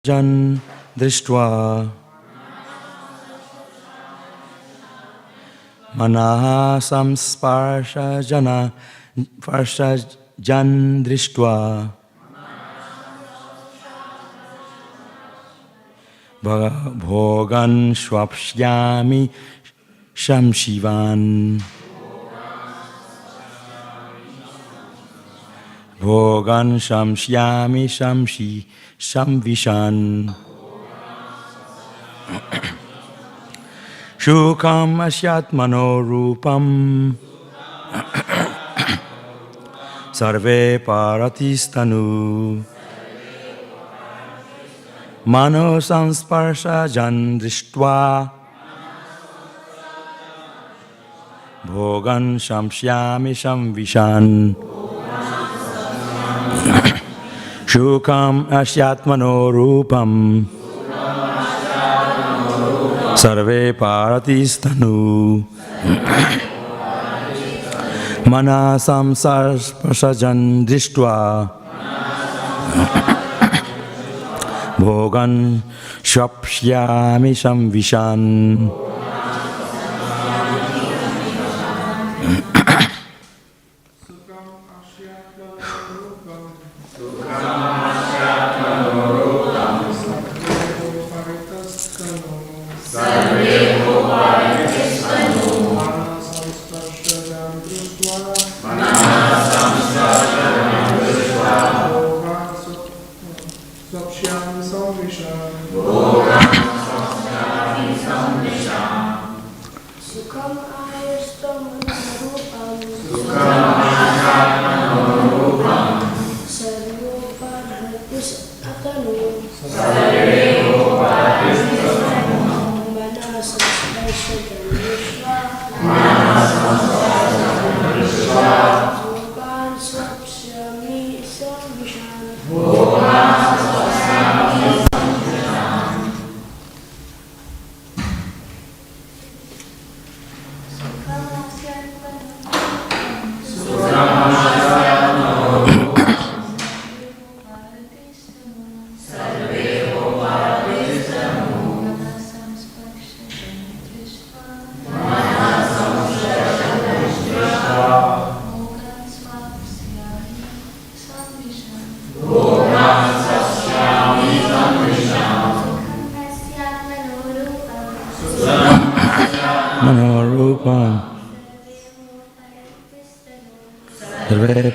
jan drishtva manaha samsparsha jana farsha jan drishtva bhogan swapshyami shamshivan bhogan shamshyami shamshi samvishan shukam asyatmano rupam sarve paratistanu mano samsparsha jan drishtva bhogan shamshyami samvishan shukam asyatmano rupam sarve paratistanu mana samsparshajan drishtva bhogan shvapshyami samvishan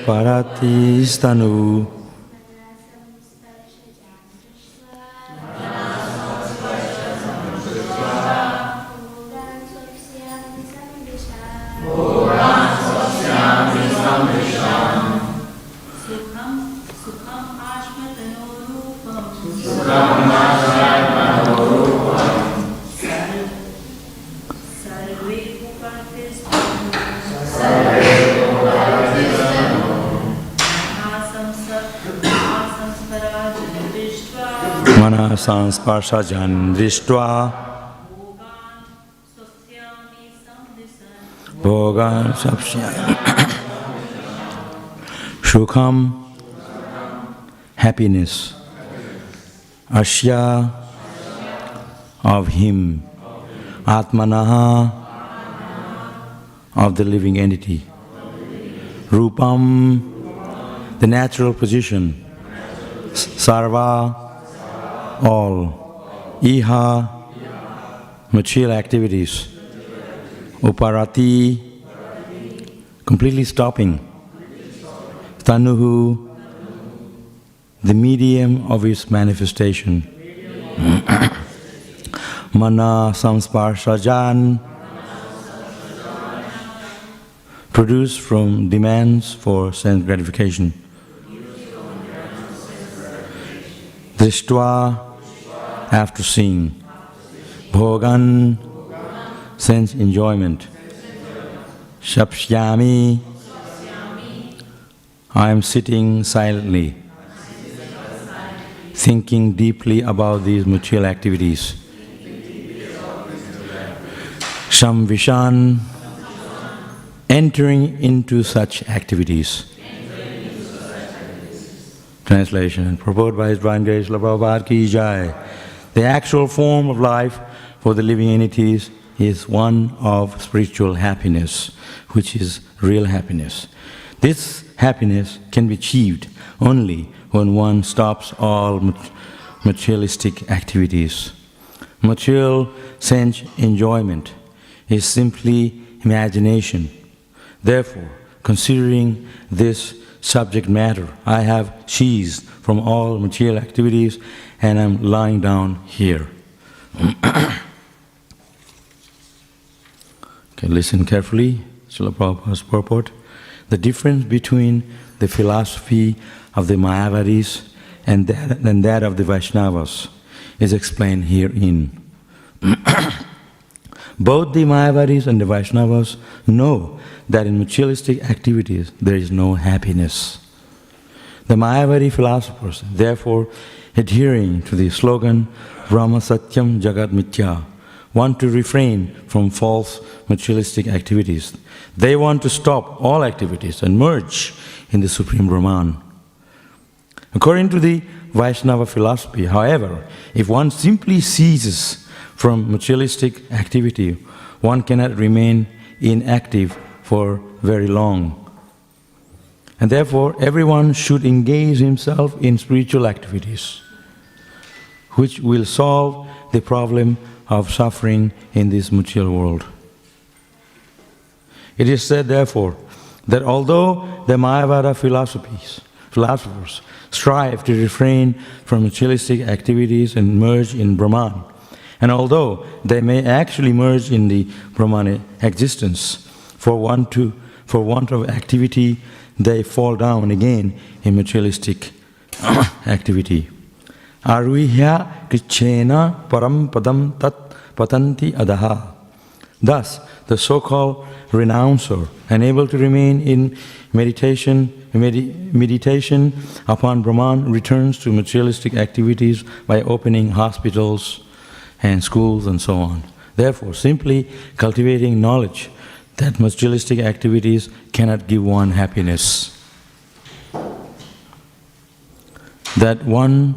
paratistanu mana samsparshajan drishtva bhogan shvapshyami shukam happiness asya of him atmanaha of the living entity rupam the natural position sarva all iha material activities uparati completely stopping tanuhu the medium of its manifestation mana samsparshajan produced from demands for sense gratification drishtva after seeing bhogan sense enjoyment shapshyami I am sitting silently thinking deeply about these material activities samvishan entering into such activities Translation. Proposed by His Divine Grace, Prabhupada ki jai. The actual form of life for the living entities is one of spiritual happiness, which is real happiness. This happiness can be achieved only when one stops all materialistic activities. Material sense enjoyment is simply imagination. Therefore, considering this subject matter, I have ceased from all material activities and I'm lying down here. Okay, listen carefully. Srila Prabhupada's purport. The difference between the philosophy of the Mayavadis and that of the Vaishnavas is explained herein. Both the Mayavadis and the Vaishnavas know that in materialistic activities there is no happiness. The Mayavadi philosophers, therefore, adhering to the slogan Brahma Satyam Jagat Mithya, want to refrain from false materialistic activities. They want to stop all activities and merge in the Supreme Brahman. According to the Vaishnava philosophy, however, if one simply ceases from materialistic activity, one cannot remain inactive for very long. And therefore, everyone should engage himself in spiritual activities, which will solve the problem of suffering in this material world. It is said, therefore, that although the Mayavada philosophers strive to refrain from materialistic activities and merge in Brahman, and although they may actually merge in the Brahman existence, for want of activity, they fall down again in materialistic activity. Arvihya kichena param padam tat patanti adaha. Thus, the so-called renouncer, unable to remain in meditation upon Brahman, returns to materialistic activities by opening hospitals and schools and so on. Therefore, simply cultivating knowledge that materialistic activities cannot give one happiness, that one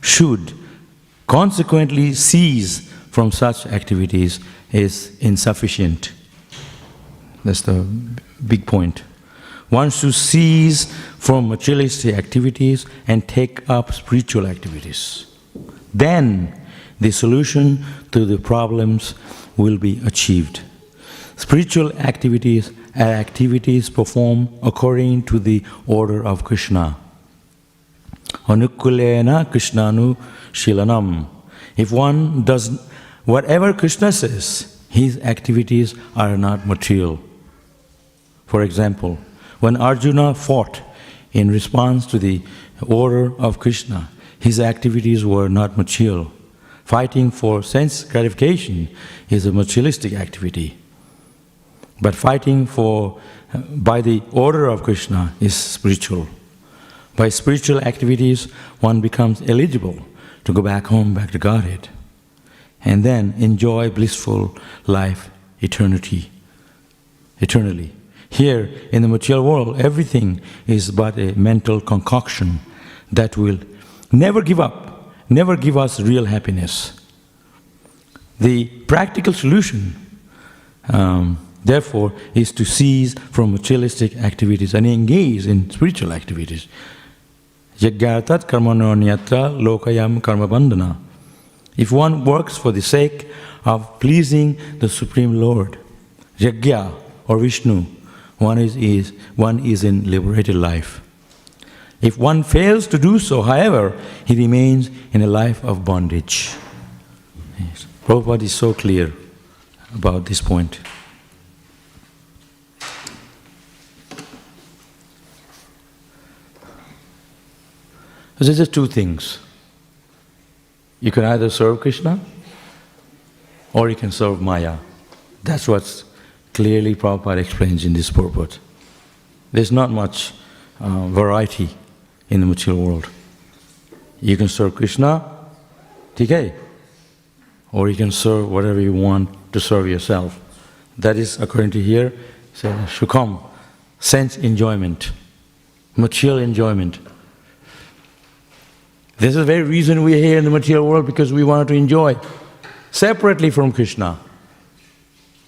should consequently cease from such activities is insufficient. That's the big point. One should cease from materialistic activities and take up spiritual activities. Then the solution to the problems will be achieved. Spiritual activities are activities performed according to the order of Krishna. Anukulena Krishnanu Shilanam. If one does whatever Krishna says, his activities are not material. For example, when Arjuna fought in response to the order of Krishna, his activities were not material. Fighting for sense gratification is a materialistic activity. But fighting by the order of Krishna is spiritual. By spiritual activities, one becomes eligible to go back home, back to Godhead, and then enjoy blissful life eternally. Here, in the material world, everything is but a mental concoction that will never give up, never give us real happiness. The practical solution, therefore, is to cease from materialistic activities and engage in spiritual activities. Yajyatat karmanonyatra lokayam karmabandhana. If one works for the sake of pleasing the Supreme Lord, Yajna or Vishnu, one is in liberated life. If one fails to do so, however, he remains in a life of bondage. Yes. Prabhupada is so clear about this point. There's just two things. You can either serve Krishna or you can serve Maya. That's what's clearly Prabhupada explains in this purport. There's not much variety in the material world. You can serve Krishna, TK, or you can serve whatever you want to serve yourself. That is, according to here, shukam, sense enjoyment, material enjoyment. This is the very reason we are here in the material world, because we want to enjoy separately from Krishna.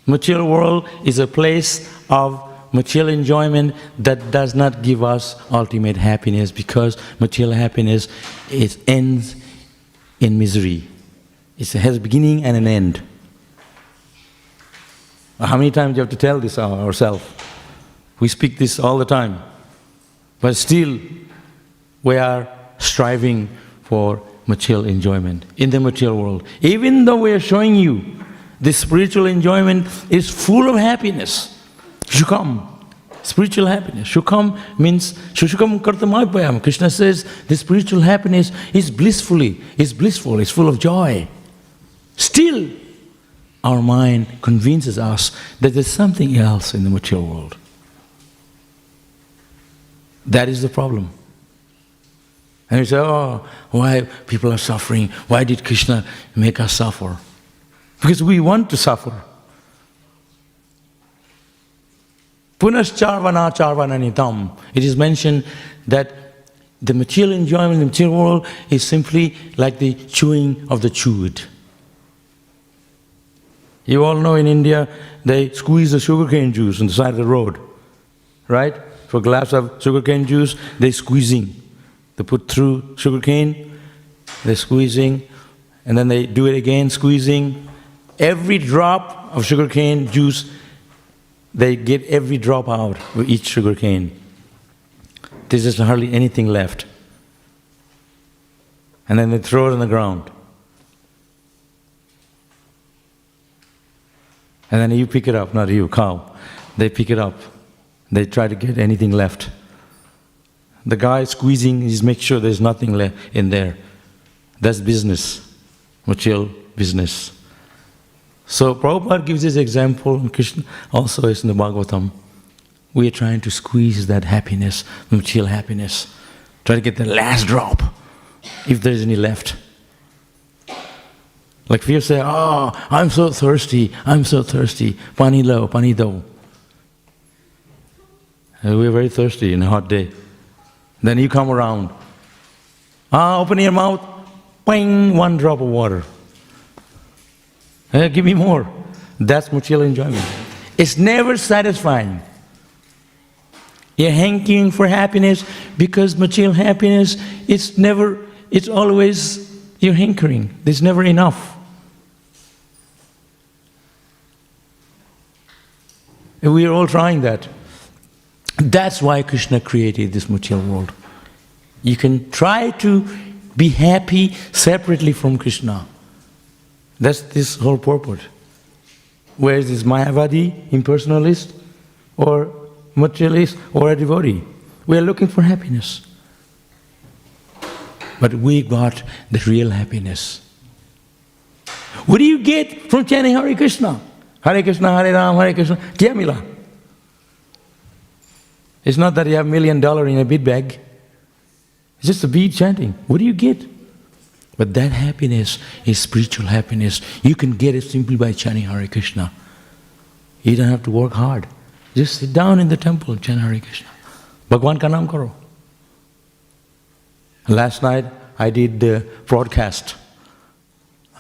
Material world is a place of material enjoyment that does not give us ultimate happiness, because material happiness ends in misery. It has a beginning and an end. How many times do you have to tell this ourselves? We speak this all the time. But still, we are striving for material enjoyment in the material world. Even though we are showing you this spiritual enjoyment is full of happiness. Shukam, spiritual happiness. Shukam means Shushukam Kartamayapayam. Krishna says the spiritual happiness is blissful, it's full of joy. Still, our mind convinces us that there's something else in the material world. That is the problem. And we say, oh, why people are suffering? Why did Krishna make us suffer? Because we want to suffer. Punascharvana charvananitam. It is mentioned that the material enjoyment in the material world is simply like the chewing of the chewed. You all know in India, they squeeze the sugarcane juice on the side of the road, right? For a glass of sugarcane juice, they're squeezing. They put through sugarcane, they're squeezing, and then they do it again, squeezing. Every drop of sugarcane juice, they get every drop out with each sugarcane. There's just hardly anything left. And then they throw it on the ground. And then you pick it up, not you, cow. They pick it up. They try to get anything left. The guy squeezing, he's making sure there's nothing left in there. That's business, material business. So Prabhupada gives this example, and Krishna also is in the Bhagavatam. We are trying to squeeze that happiness, material happiness. Try to get the last drop, if there's any left. Like if you say, oh, I'm so thirsty, pani lo, pani do. We're very thirsty in a hot day. Then you come around, open your mouth, ping, one drop of water. Give me more. That's material enjoyment. It's never satisfying. You're hankering for happiness because material happiness, it's always, you're hankering. There's never enough. And we are all trying that. That's why Krishna created this material world. You can try to be happy separately from Krishna. That's this whole purport. Where is this Mayavadi, impersonalist, or materialist, or a devotee? We are looking for happiness. But we got the real happiness. What do you get from chanting Hare Krishna? Hare Krishna, Hare Ram, Hare Krishna. Kya mila? It's not that you have $1 million in a bead bag. It's just a bead chanting. What do you get? But that happiness is spiritual happiness. You can get it simply by chanting Hare Krishna. You don't have to work hard. Just sit down in the temple and chant Hare Krishna. Bhagwan ka naam karo. Last night I did the broadcast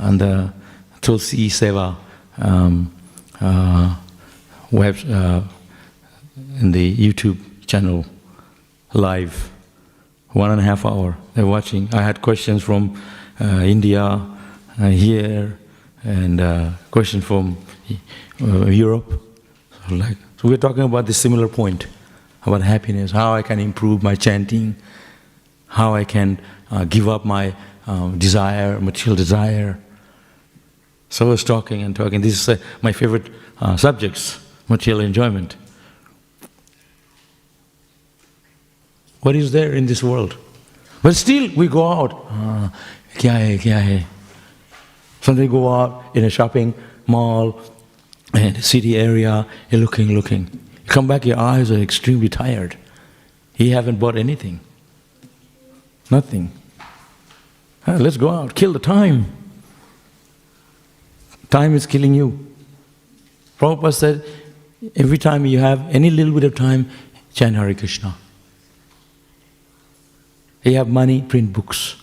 on the Tulsi Seva in the YouTube channel, live, 1.5 hours. They're watching. I had questions from India, here, and questions from Europe. So we're talking about this similar point, about happiness, how I can improve my chanting, how I can give up my desire, material desire. So I was talking and talking. This is my favorite subjects, material enjoyment. What is there in this world? But still we go out. Kya hai, kya hai? Sometimes we go out in a shopping mall, in a city area, you're looking. You come back, your eyes are extremely tired. You haven't bought anything. Nothing. Let's go out, kill the time. Time is killing you. Prabhupada said, every time you have any little bit of time, chant Hare Krishna. You have money, print books.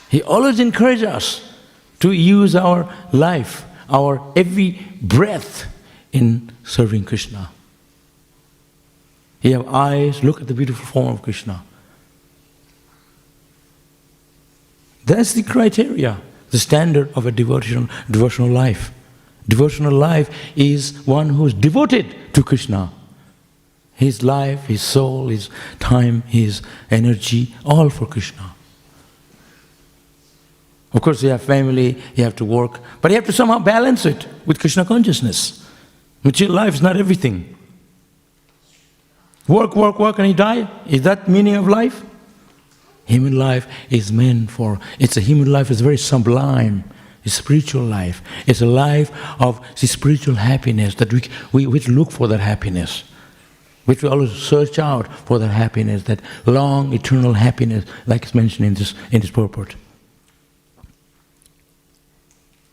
He always encourages us to use our life, our every breath in serving Krishna. You have eyes, look at the beautiful form of Krishna. That's the criteria, the standard of a devotional life. Devotional life is one who is devoted to Krishna. His life, his soul, his time, his energy, all for Krishna. Of course, you have family, you have to work, but you have to somehow balance it with Krishna consciousness. Material life is not everything. Work, work, work, and you die. Is that meaning of life? Human life is meant for, it's a human life, it's very sublime. It's spiritual life. It's a life of the spiritual happiness that we look for that happiness. Which we always search out for that happiness, that long eternal happiness, like it's mentioned in this purport.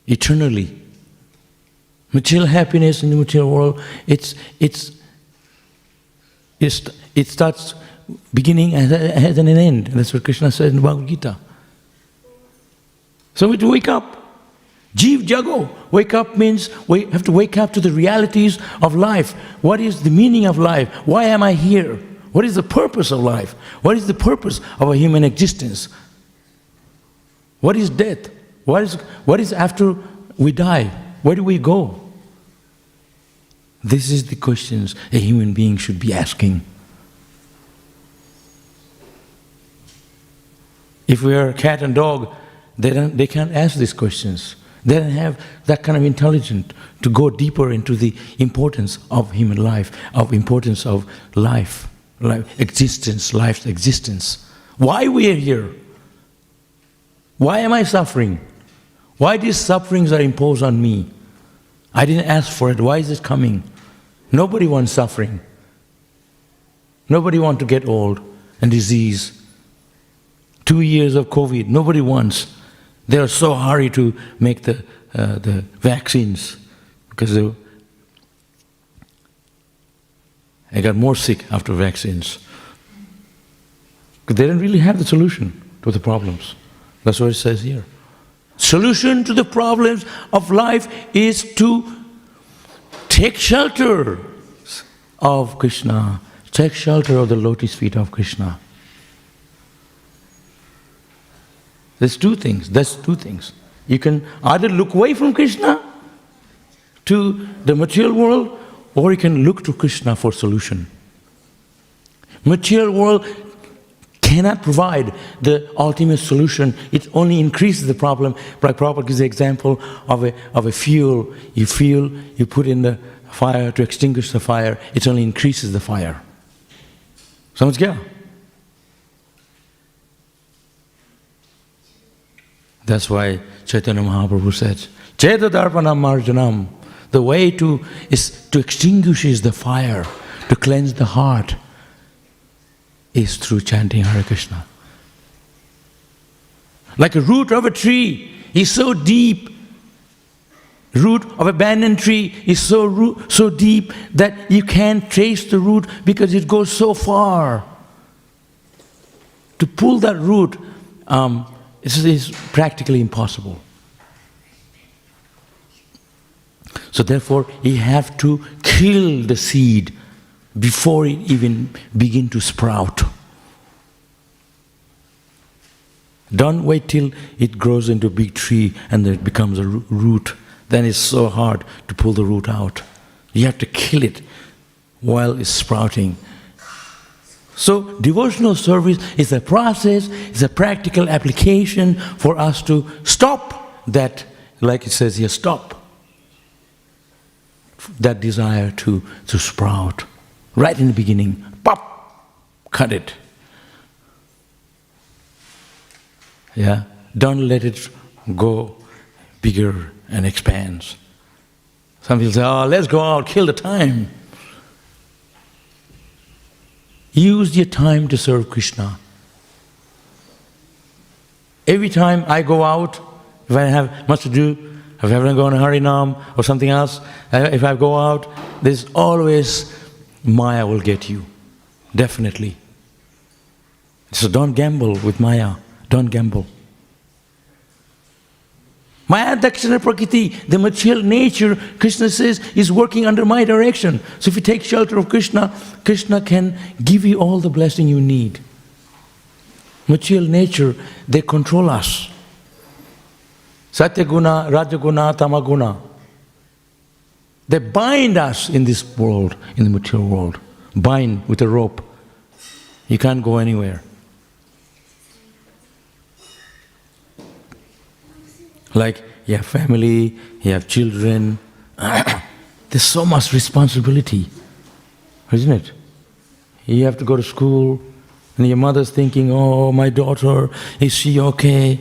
Eternally. Material happiness in the material world, it starts beginning and has an end. That's what Krishna says in the Bhagavad Gita. So we have to wake up. Jeev Jago. Wake up means we have to wake up to the realities of life. What is the meaning of life? Why am I here? What is the purpose of life? What is the purpose of a human existence? What is death? What is after we die? Where do we go? This is the questions a human being should be asking. If we are a cat and dog, they can't ask these questions. They don't have that kind of intelligence to go deeper into the importance of human life, of importance of life, existence, life's existence. Why we are here? Why am I suffering? Why these sufferings are imposed on me? I didn't ask for it. Why is it coming? Nobody wants suffering. Nobody wants to get old and disease. 2 years of COVID, nobody wants. They are so hurried to make the vaccines because I got more sick after vaccines. Because they don't really have the solution to the problems. That's what it says here. Solution to the problems of life is to take shelter of Krishna, take shelter of the lotus feet of Krishna. That's two things. You can either look away from Krishna to the material world, or you can look to Krishna for solution. Material world cannot provide the ultimate solution. It only increases the problem. Prabhupada gives the example of a fuel. You put in the fire to extinguish the fire. It only increases the fire. Samajh gaya? That's why Chaitanya Mahaprabhu says, Cheta Darpanam Marjanam. The way to extinguish the fire, to cleanse the heart, is through chanting Hare Krishna. Like a root of a tree is so deep, root of a banyan tree is so deep that you can't trace the root because it goes so far. To pull that root is practically impossible. So therefore, you have to kill the seed before it even begin to sprout. Don't wait till it grows into a big tree and then it becomes a root. Then it's so hard to pull the root out. You have to kill it while it's sprouting. So devotional service is a process, it's a practical application for us to stop that, like it says here, stop that desire to sprout. Right in the beginning, pop, cut it. Yeah, don't let it go bigger and expands. Some people say, oh, let's go out, kill the time. Use your time to serve Krishna. Every time I go out, if I have much to do, if I haven't gone to Harinam or something else, if I go out, there's always Maya will get you, definitely. So don't gamble with Maya, don't gamble. Maya dakshana prakriti, the material nature, Krishna says, is working under my direction. So if you take shelter of Krishna, Krishna can give you all the blessing you need. Material nature, they control us. Satya guna, raja guna, tama guna. They bind us in this world, in the material world. Bind with a rope. You can't go anywhere. Like you have family, you have children. There's so much responsibility, isn't it? You have to go to school, and your mother's thinking, oh, my daughter, is she okay?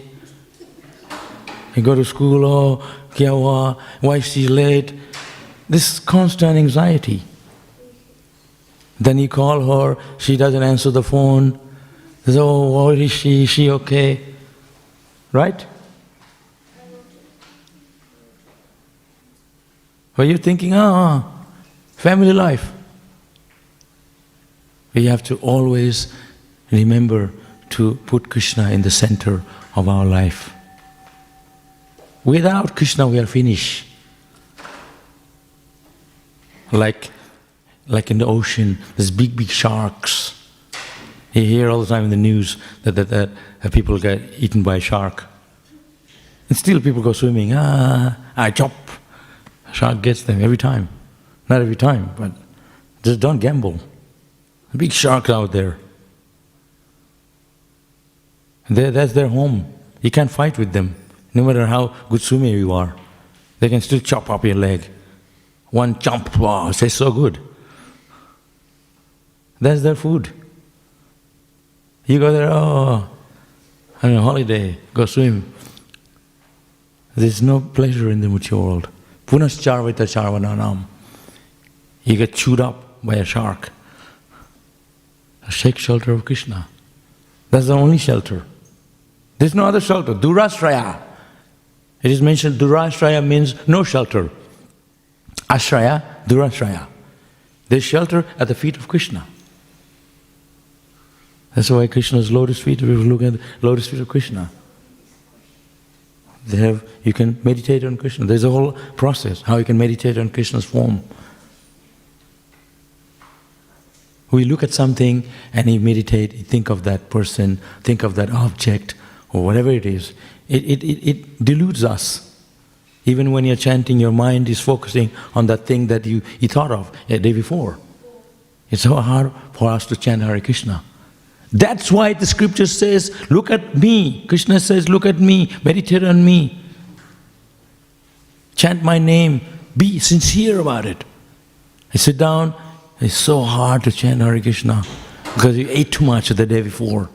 You go to school, oh, kya hua? Why is she late? This constant anxiety. Then you call her, she doesn't answer the phone. Says, oh, where is she? Is she okay? Right? Or you're thinking, family life. We have to always remember to put Krishna in the center of our life. Without Krishna, we are finished. Like in the ocean, there's big, big sharks. You hear all the time in the news that people get eaten by a shark. And still people go swimming, I chop. Shark gets them every time. Not every time, but just don't gamble. Big sharks out there. That's their home. You can't fight with them. No matter how good swimmer you are, they can still chop up your leg. One jump, wow, it tastes so good. That's their food. You go there, on a holiday, go swim. There's no pleasure in the material world. Punascharvita charvananam. You get chewed up by a shark. Take shelter of Krishna. That's the only shelter. There's no other shelter. Durashraya. It is mentioned Durashraya means no shelter. Ashraya, Durashraya. There's shelter at the feet of Krishna. That's why Krishna's lotus feet, if you look at the lotus feet of Krishna, you can meditate on Krishna. There's a whole process, how you can meditate on Krishna's form. We look at something and you meditate, you think of that person, think of that object, or whatever it is. It deludes us. Even when you're chanting, your mind is focusing on that thing that you thought of a day before. It's so hard for us to chant Hare Krishna. That's why the scripture says, look at me. Krishna says, look at me, meditate on me. Chant my name, be sincere about it. I sit down, it's so hard to chant Hare Krishna because you ate too much the day before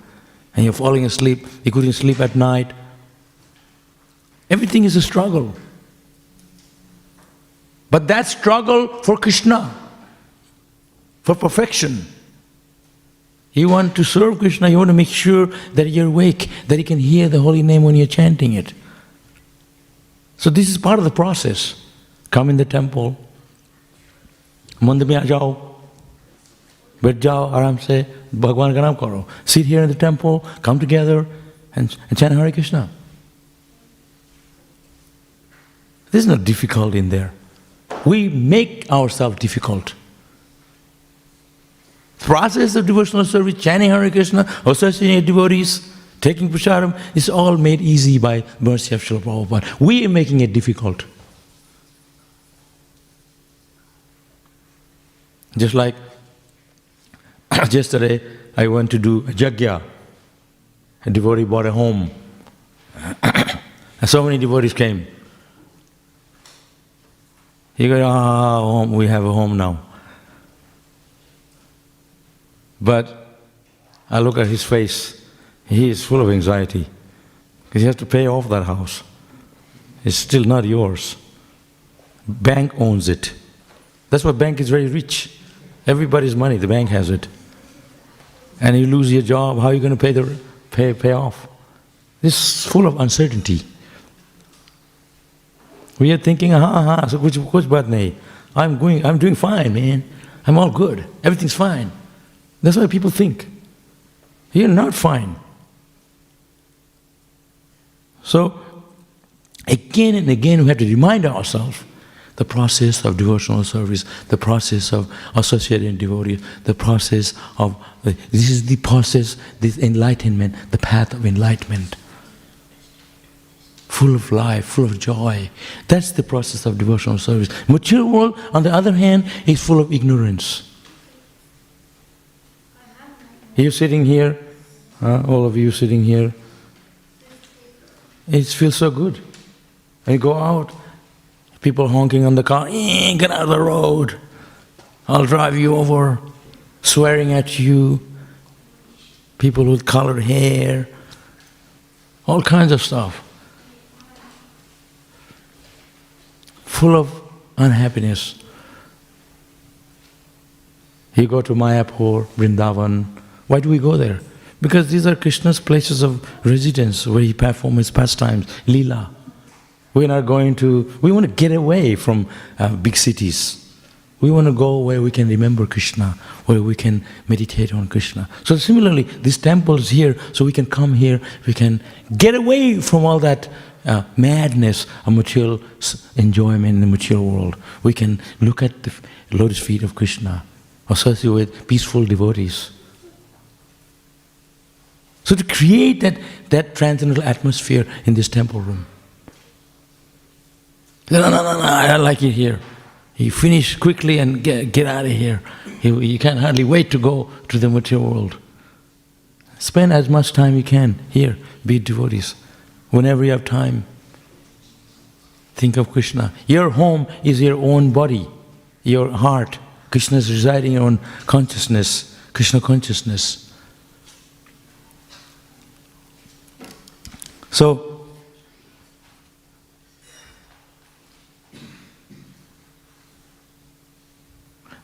and you're falling asleep, you couldn't sleep at night. Everything is a struggle. But that struggle for Krishna, for perfection. You want to serve Krishna, you want to make sure that you're awake, that you can hear the holy name when you're chanting it. So this is part of the process. Come in the temple, mandir mein aa jao, baith jao, aaram se, Bhagwan ka naam karo. Sit here in the temple, come together and chant Hare Krishna. There's no difficult in there. We make ourselves difficult. Process of devotional service, chanting Hare Krishna, associating devotees, taking prasadam, is all made easy by mercy of Srila Prabhupada. We are making it difficult. Just like yesterday, I went to do a yajna. A devotee bought a home. And so many devotees came. He goes, home, we have a home now. But I look at his face, he is full of anxiety because he has to pay off that house. It's still not yours. Bank owns it. That's why bank is very rich. Everybody's money, the bank has it. And you lose your job, how are you going to pay off? This is full of uncertainty. We are thinking, so kuch baat nahi. I'm doing fine, man. I'm all good. Everything's fine. That's why people think. You're not fine. So, Again and again we have to remind ourselves the process of devotional service, the process of associating devotees, the process of, this is the process, this enlightenment, the path of enlightenment. Full of life, full of joy. That's the process of devotional service. Mature world, on the other hand, is full of ignorance. You sitting here, all of you sitting here, it feels so good. And you go out, people honking on the car, get out of the road, I'll drive you over, swearing at you, people with colored hair, all kinds of stuff. Full of unhappiness. You go to Mayapur, Vrindavan. Why do we go there? Because these are Krishna's places of residence where he performs his pastimes, Leela. We want to get away from big cities. We want to go where we can remember Krishna, where we can meditate on Krishna. So similarly, this temple is here, so we can come here, we can get away from all that madness of material enjoyment in the material world. We can look at the lotus feet of Krishna, associate with peaceful devotees. So to create that transcendental atmosphere in this temple room. No, I don't like it here. You finish quickly and get out of here. You can't hardly wait to go to the material world. Spend as much time you can here, be devotees. Whenever you have time, think of Krishna. Your home is your own body, your heart. Krishna is residing in your own consciousness, Krishna consciousness. So,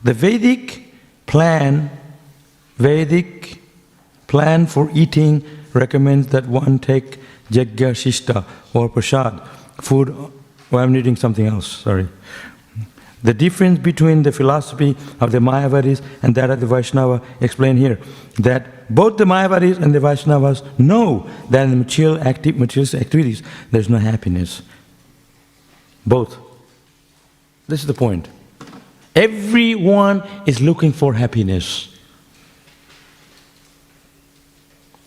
the Vedic plan for eating recommends that one take Yajna Shishta or Prasad, food. I'm reading something else, sorry. The difference between the philosophy of the Mayavadis and that of the Vaishnava explained here, that both the Mayavadis and the Vaishnavas know that in the materialistic activities there is no happiness. Both. This is the point. Everyone is looking for happiness.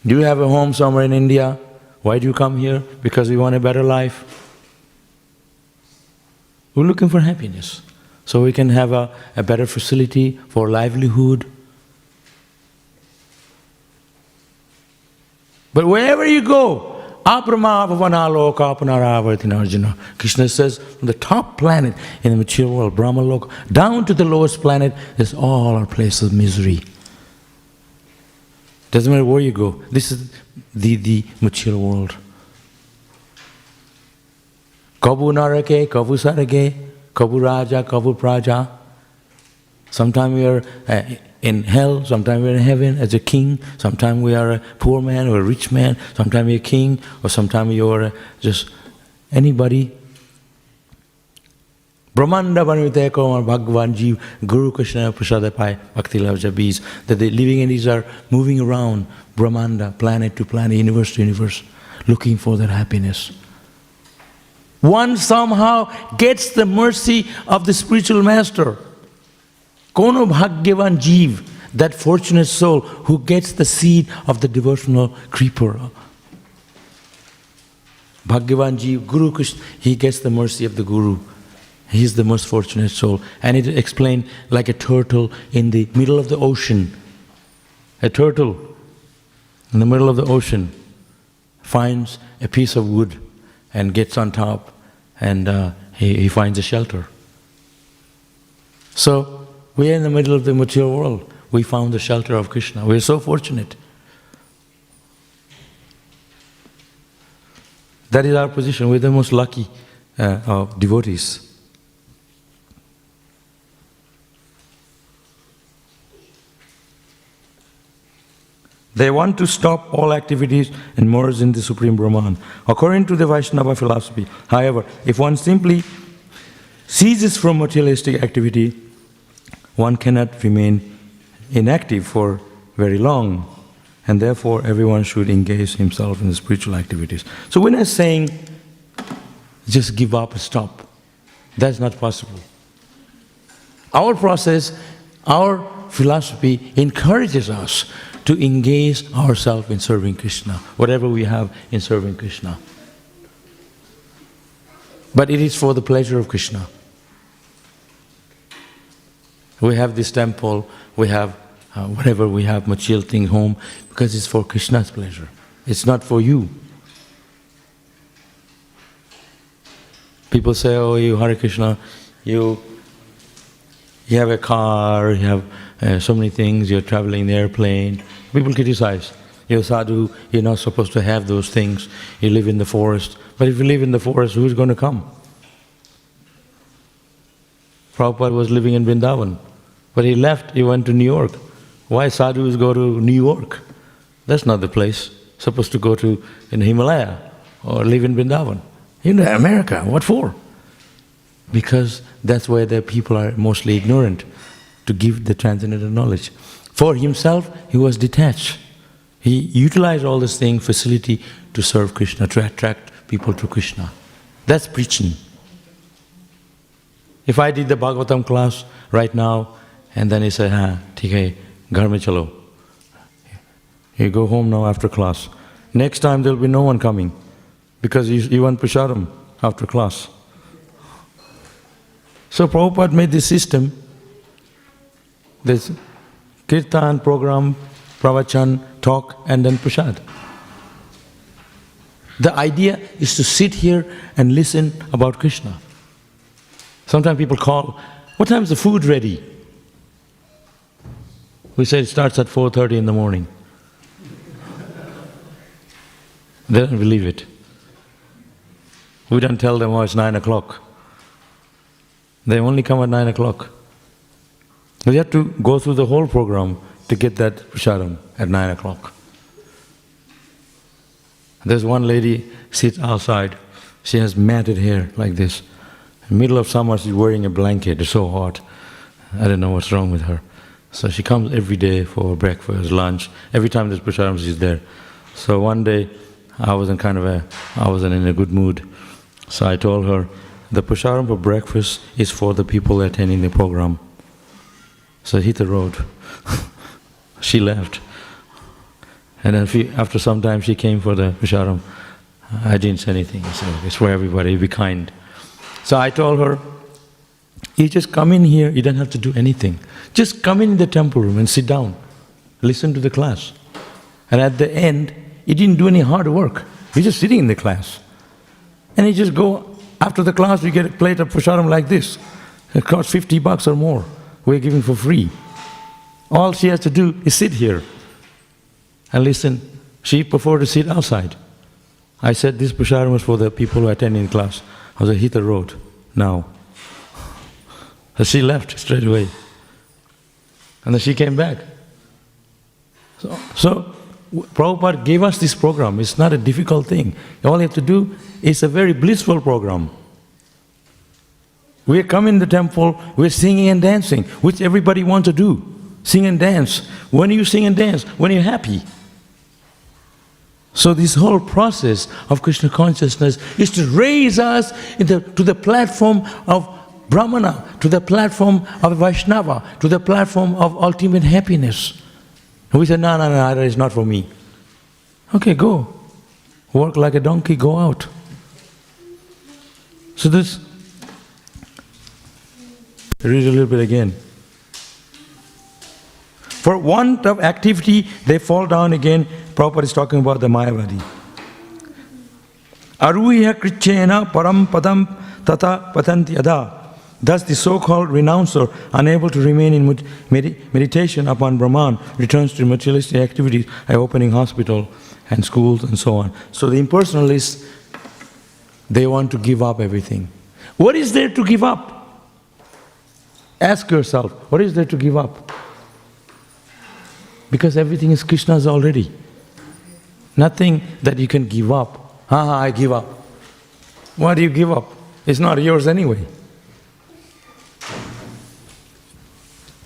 Do you have a home somewhere in India? Why do you come here? Because we want a better life. We're looking for happiness. So we can have a better facility for livelihood. But wherever you go, aprama Arjuna. Krishna says, from the top planet in the material world, Brahmaloka, down to the lowest planet, is all our place of misery. Doesn't matter where you go. This is the material world. Kabu narake, kabu sarage, kabu raja, kabu praja. Sometimes we are in hell, sometimes we are in heaven as a king, sometimes we are a poor man or a rich man, sometimes we are a king, or sometimes you are just anybody. Brahmanda Banvite Komar Bhagavan Jeev Guru Krishna Prasadapai Bhakti Lavja Bees, that the living entities are moving around Brahmanda, planet to planet, universe to universe, looking for their happiness. One somehow gets the mercy of the spiritual master. Kono Bhagyavan Jeev, that fortunate soul who gets the seed of the devotional creeper. Bhagyavan Jeev, Guru Krishna, he gets the mercy of the Guru. He is the most fortunate soul. And it explained like a turtle in the middle of the ocean. A turtle in the middle of the ocean finds a piece of wood and gets on top, and he finds a shelter. So, we are in the middle of the material world. We found the shelter of Krishna. We are so fortunate. That is our position. We are the most lucky of devotees. They want to stop all activities and merge in the Supreme Brahman. According to the Vaishnava philosophy, however, if one simply ceases from materialistic activity, one cannot remain inactive for very long, and therefore everyone should engage himself in the spiritual activities. So we're not saying just give up and stop. That's not possible. Our process, our philosophy encourages us to engage ourselves in serving Krishna, whatever we have in serving Krishna. But it is for the pleasure of Krishna. We have this temple, we have whatever we have, material thing home, because it's for Krishna's pleasure. It's not for you. People say, oh, you Hare Krishna, you have a car, you have so many things, you're traveling in the airplane. People criticize. You're sadhu, you're not supposed to have those things. You live in the forest. But if you live in the forest, who's going to come? Prabhupada was living in Vrindavan, but he left, he went to New York. Why sadhus go to New York? That's not the place. Supposed to go to in Himalaya or live in Vrindavan. In America, what for? Because that's where the people are mostly ignorant to give the transcendental knowledge. For himself, he was detached. He utilized all this thing, facility to serve Krishna, to attract people to Krishna. That's preaching. If I did the Bhagavatam class right now, and then he said, "ठीक है, घर में चलो." You go home now after class. Next time there will be no one coming, because you want prasadam after class. So Prabhupada made this system. There's kirtan, program, pravachan, talk, and then prasad. The idea is to sit here and listen about Krishna. Sometimes people call, what time is the food ready? We say it starts at 4:30 in the morning. They don't believe it. We don't tell them, oh, it's 9 o'clock. They only come at 9 o'clock. We have to go through the whole program to get that prasadam at 9 o'clock. There's one lady sits outside. She has matted hair like this. In the middle of summer, she's wearing a blanket. It's so hot. I don't know what's wrong with her. So she comes every day for breakfast, lunch. Every time there's prasadam, she's there. So one day, I wasn't in a good mood. So I told her, the prasadam for breakfast is for the people attending the program. So hit the road. She left. And then after some time she came for the prasadam. I didn't say anything. I said, it's for everybody, be kind. So I told her, you just come in here, you don't have to do anything. Just come in the temple room and sit down. Listen to the class. And at the end, you didn't do any hard work. You're just sitting in the class. And you just go, after the class you get a plate of prasadam like this. It costs $50 or more. We're giving for free. All she has to do is sit here and listen. She preferred to sit outside. I said this prasadam was for the people who are attending the class. I said, hit the road now. So she left straight away. And then she came back. So Prabhupada gave us this program. It's not a difficult thing. All you have to do is a very blissful program. We come in the temple, we're singing and dancing, which everybody wants to do. Sing and dance. When you sing and dance? When you're happy. So this whole process of Krishna consciousness is to raise us to the platform of Brahmana, to the platform of Vaishnava, to the platform of ultimate happiness. And we say, no, that is not for me. Okay, go. Work like a donkey, go out. So this, read a little bit again. For want of activity, they fall down again. Prabhupada is talking about the Mayavadi. Aruya krichena param padam tata patanti ada. Thus the so-called renouncer, unable to remain in meditation upon Brahman, returns to materialistic activities like opening hospital and schools and so on. So the impersonalists, they want to give up everything. What is there to give up? Ask yourself, what is there to give up? Because everything is Krishna's already. Nothing that you can give up. I give up. Why do you give up? It's not yours anyway.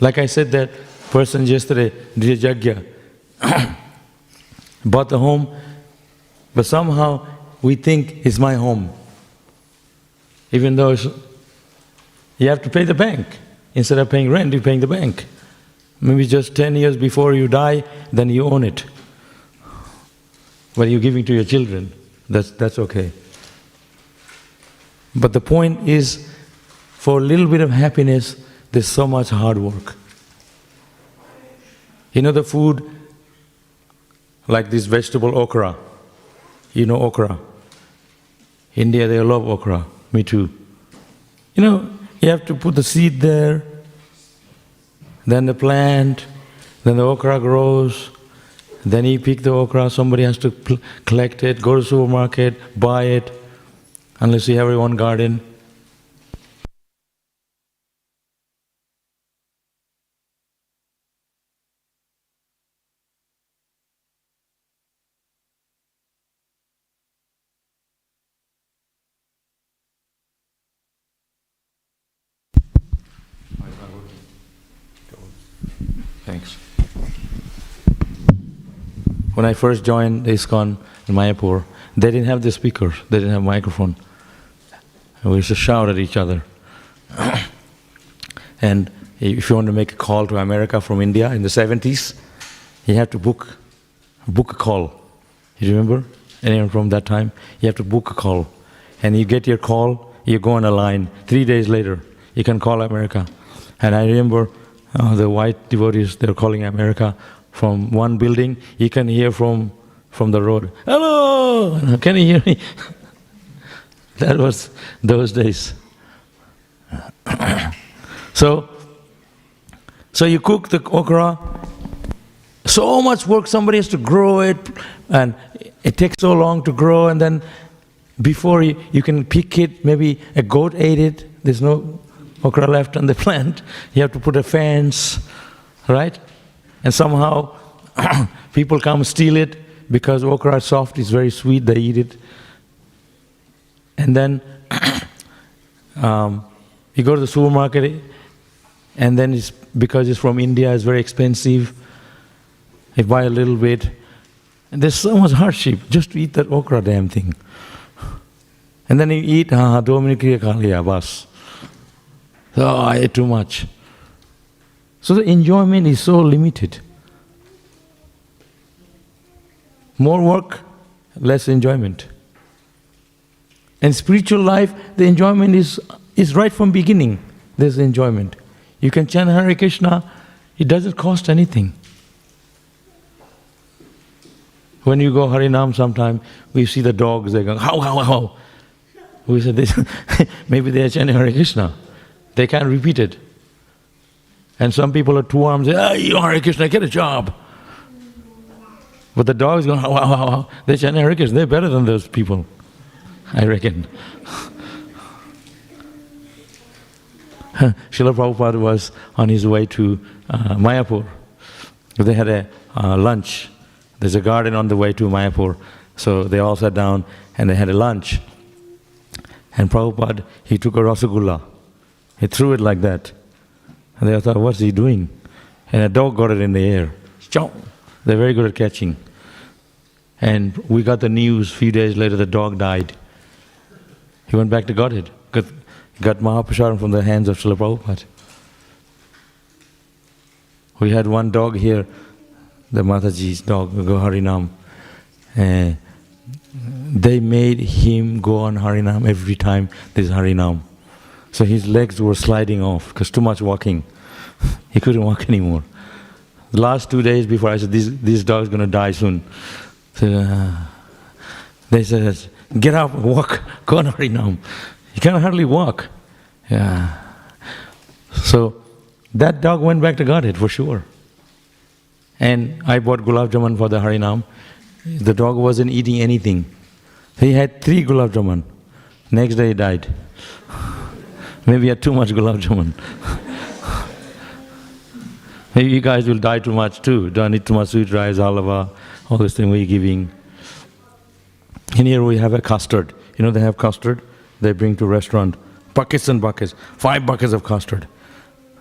Like I said, that person yesterday did a yajna, bought a home, but somehow we think it's my home. Even though you have to pay the bank. Instead of paying rent, you're paying the bank. Maybe just 10 years before you die, then you own it. But you're giving to your children. That's okay. But the point is, for a little bit of happiness, there's so much hard work. You know the food, like this vegetable okra. You know okra. India, they love okra. Me too. You know, you have to put the seed there, then the plant, then the okra grows, then you pick the okra, somebody has to collect it, go to the supermarket, buy it, unless you have your own garden. Thanks. When I first joined the ISKCON in Mayapur, they didn't have the speakers, they didn't have microphone. We used to shout at each other. And if you want to make a call to America from India in the 70s, you have to book a call. You remember? Anyone from that time? You have to book a call. And you get your call, you go on a line. 3 days later, you can call America. And I remember the white devotees, they were calling America from one building. You can hear from the road, "Hello! Can you hear me?" That was those days. So you cook the okra. So much work, somebody has to grow it, and it takes so long to grow, and then before you can pick it, maybe a goat ate it, there's no okra left on the plant, you have to put a fence, right? And somehow people come steal it, because okra is soft, it's very sweet, they eat it. And then you go to the supermarket, and then because it's from India, it's very expensive. You buy a little bit, and there's so much hardship just to eat that okra damn thing. And then you eat, 2 minutes ke kha liya, bas. So I ate too much. So the enjoyment is so limited. More work, less enjoyment. In spiritual life, the enjoyment is right from beginning. There's enjoyment. You can chant Hare Krishna, it doesn't cost anything. When you go Harinam sometime, we see the dogs, they go, how, how, how. We said, maybe they are chanting Hare Krishna. They can't repeat it. And some people are two arms, say, "Hey, you Hare Krishna, get a job." But the dogs go, "How, how, how." They chant Hare Krishna, they're better than those people, I reckon. Srila Prabhupada was on his way to Mayapur. They had a lunch. There's a garden on the way to Mayapur. So they all sat down and they had a lunch. And Prabhupada, he took a rasagulla. He threw it like that. And they thought, what's he doing? And a dog got it in the air. They're very good at catching. And we got the news, a few days later the dog died. He went back to Godhead. Got Mahaprasadam from the hands of Srila Prabhupada. We had one dog here, the Mataji's dog, go Harinam. They made him go on Harinam every time there's Harinam. So his legs were sliding off because too much walking. He couldn't walk anymore. The last 2 days before I said, this dog's going to die soon. So, they said, get up, walk, go on Harinam. He can hardly walk. Yeah. So that dog went back to Godhead for sure. And I bought gulab jamun for the Harinam. The dog wasn't eating anything. He had 3 gulab jamun. Next day he died. Maybe he had too much gulab jamun. Maybe you guys will die too much too. Don't eat too much sweet rice, halwa, all this thing we're giving. And here we have a custard. You know they have custard? They bring to restaurant. Buckets and buckets. 5 buckets of custard.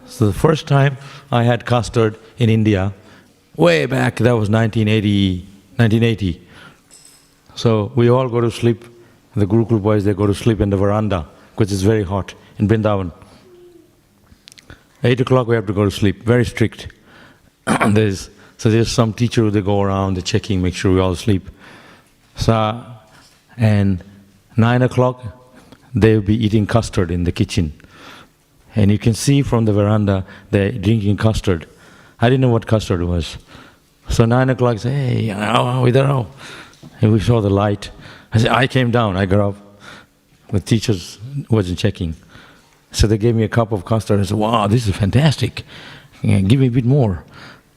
So the first time I had custard in India, way back, that was 1980. So we all go to sleep. The Gurukul boys, they go to sleep in the veranda, because it's very hot in Vrindavan. 8 o'clock we have to go to sleep, very strict. there's some teacher, they go around, they're checking, make sure we all sleep. So, and 9 o'clock, they'll be eating custard in the kitchen. And you can see from the veranda, they're drinking custard. I didn't know what custard was. So 9 o'clock, I say, hey, idhar aao. And we saw the light. I came down, I got up. The teachers wasn't checking. So they gave me a cup of custard. I said, wow, this is fantastic. Yeah, give me a bit more.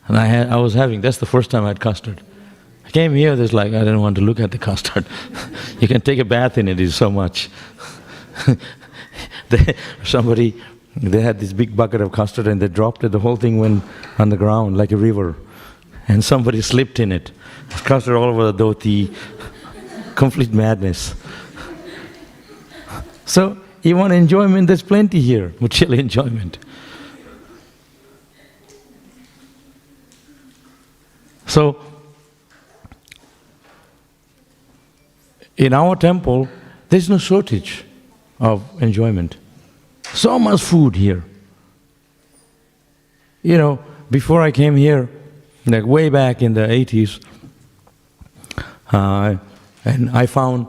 And I was having, that's the first time I had custard. I came here, there's like, I didn't want to look at the custard. You can take a bath in it, it's so much. They had this big bucket of custard and they dropped it, the whole thing went on the ground like a river. And somebody slipped in it. There's custard all over the dhoti. Complete madness. So, you want enjoyment, there's plenty here, material enjoyment. So, in our temple, there's no shortage of enjoyment. So much food here. You know, before I came here, like way back in the 80s, and I found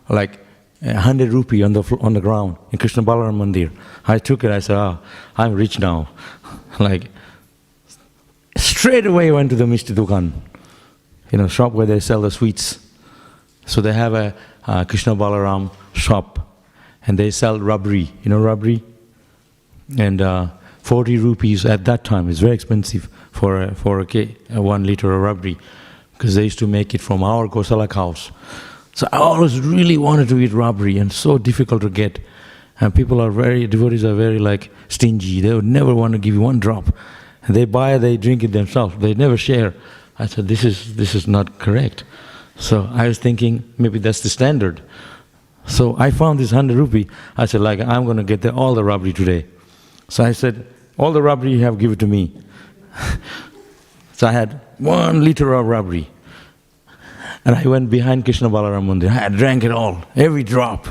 like 100 rupee on the ground in Krishna Balaram Mandir. I took it, I said, I'm rich now. Like, straight away went to the Mishti Dukan, shop where they sell the sweets. So they have a Krishna Balaram shop, and they sell rabri. You know rabri? And 40 rupees at that time is very expensive for a 1 liter of rabri, because they used to make it from our Gosala cows. So I always really wanted to eat rabri, and so difficult to get. And devotees are very like stingy. They would never want to give you one drop. And they buy, they drink it themselves. They never share. I said, this is not correct. So I was thinking, maybe that's the standard. So I found this 100 rupee. I said, I'm going to get all the rabri today. So I said, all the rabri you have, give it to me. So I had 1 liter of rabri. And I went behind Krishna Balaram Mandir. I drank it all, every drop.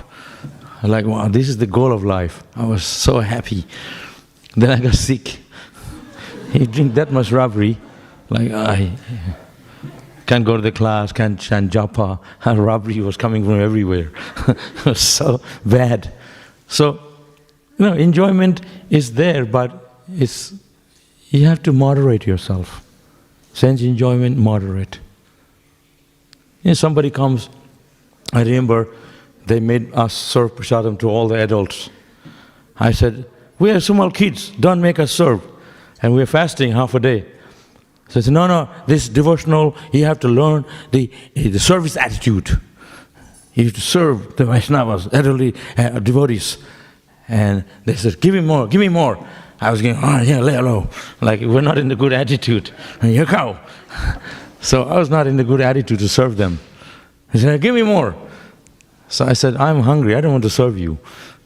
I'm like, wow, this is the goal of life. I was so happy. Then I got sick. You drink that much rabri, like I can't go to the class, can't chant japa. Rabri was coming from everywhere. It was so bad. So, enjoyment is there, but you have to moderate yourself. Sense enjoyment, moderate. Somebody comes, I remember they made us serve prasadam to all the adults. I said, we are small kids, don't make us serve. And we're fasting half a day. So I said, no, this devotional, you have to learn the service attitude. You have to serve the Vaishnavas, elderly devotees. And they said, give me more, give me more. I was going, lay low. Like, we're not in the good attitude. And you cow. So I was not in the good attitude to serve them. He said, give me more. So I said, I'm hungry, I don't want to serve you.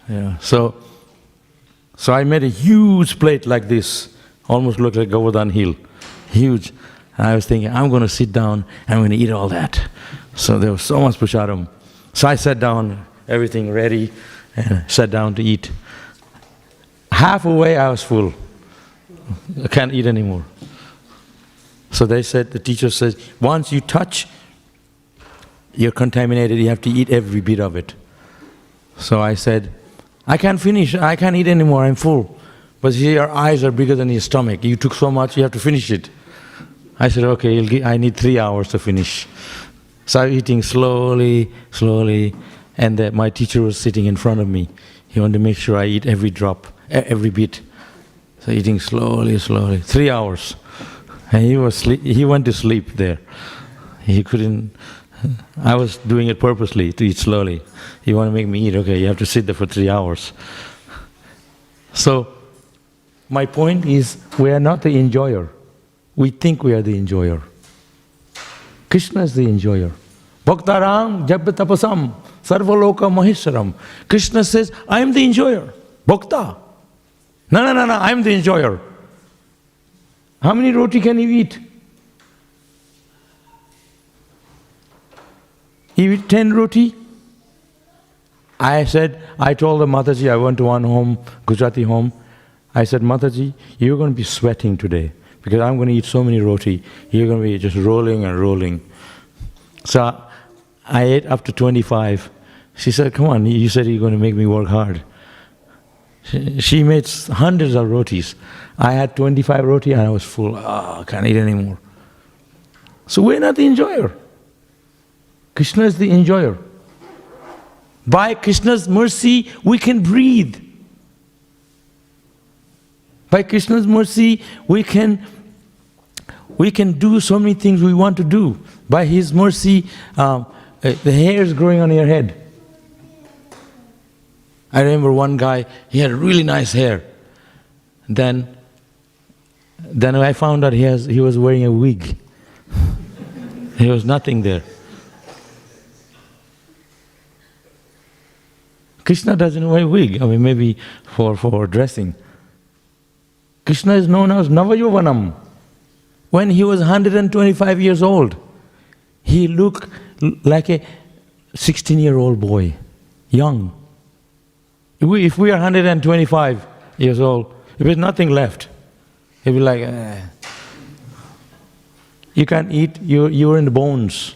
Yeah. So I made a huge plate like this, almost looked like Govardhan Hill, huge. And I was thinking, I'm going to sit down, I'm going to eat all that. So there was so much prasadam. So I sat down, everything ready, and sat down to eat. Halfway I was full. I can't eat anymore. So they said, the teacher says, once you touch, you're contaminated, you have to eat every bit of it. So I said, I can't finish, I can't eat anymore, I'm full. But see, your eyes are bigger than your stomach. You took so much, you have to finish it. I said, okay, I need 3 hours to finish. So I'm eating slowly, and my teacher was sitting in front of me. He wanted to make sure I eat every drop, every bit. So eating slowly, 3 hours. And he went to sleep there. He couldn't, I was doing it purposely to eat slowly. He wanted to make me eat, okay, you have to sit there for 3 hours. So, my point is, we are not the enjoyer. We think we are the enjoyer. Krishna is the enjoyer. Bhaktaram jabbatapasam sarvaloka maheshwaram. Krishna says, I am the enjoyer. Bhakta. No, I am the enjoyer. How many roti can you eat? You eat 10 roti? I told the Mataji, I went to one home, Gujarati home. I said, Mataji, you're going to be sweating today because I'm going to eat so many roti. You're going to be just rolling and rolling. So I ate up to 25. She said, come on, you said you're going to make me work hard. She made hundreds of rotis. I had 25 roti and I was full. I can't eat anymore. So we're not the enjoyer. Krishna is the enjoyer. By Krishna's mercy, we can breathe. By Krishna's mercy, we can do so many things we want to do. By His mercy, the hair is growing on your head. I remember one guy, he had really nice hair. Then I found out he was wearing a wig. There was nothing there. Krishna doesn't wear a wig. I mean, maybe for dressing. Krishna is known as Navayovanam. When he was 125 years old, he looked like a 16-year-old boy, young. If we are 125 years old, if there's nothing left, he'll be like, you can't eat, you're in the bones.